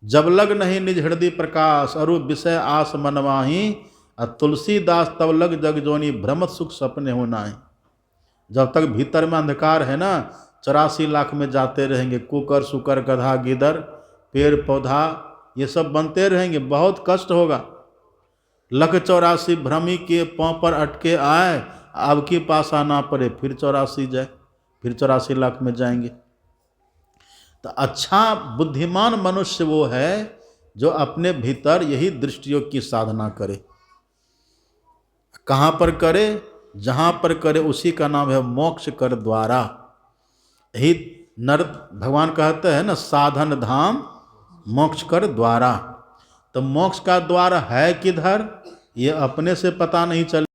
जब लग नहीं निज हृदय प्रकाश, अरु विषय आस मनवाही, तुलसीदास तब लग जग जोनी, भ्रमत सुख सपने हो नाहीं। जब तक भीतर में अंधकार है ना, 84 लाख में जाते रहेंगे। कुकर सुकर गधा गिदर पेड़ पौधा ये सब बनते रहेंगे, बहुत कष्ट होगा। लख 84 भ्रमी के पाँव पर अटके आए, अब की पासा ना पड़े, फिर 84 जाए, फिर 84 लाख में जाएंगे। तो अच्छा बुद्धिमान मनुष्य वो है जो अपने भीतर यही दृष्टियोग की साधना करे। कहाँ पर करे? जहाँ पर करे उसी का नाम है मोक्ष कर द्वारा। यही नर भगवान कहते हैं ना, साधन धाम मोक्ष कर द्वारा। तो मोक्ष का द्वार है किधर, ये अपने से पता नहीं चल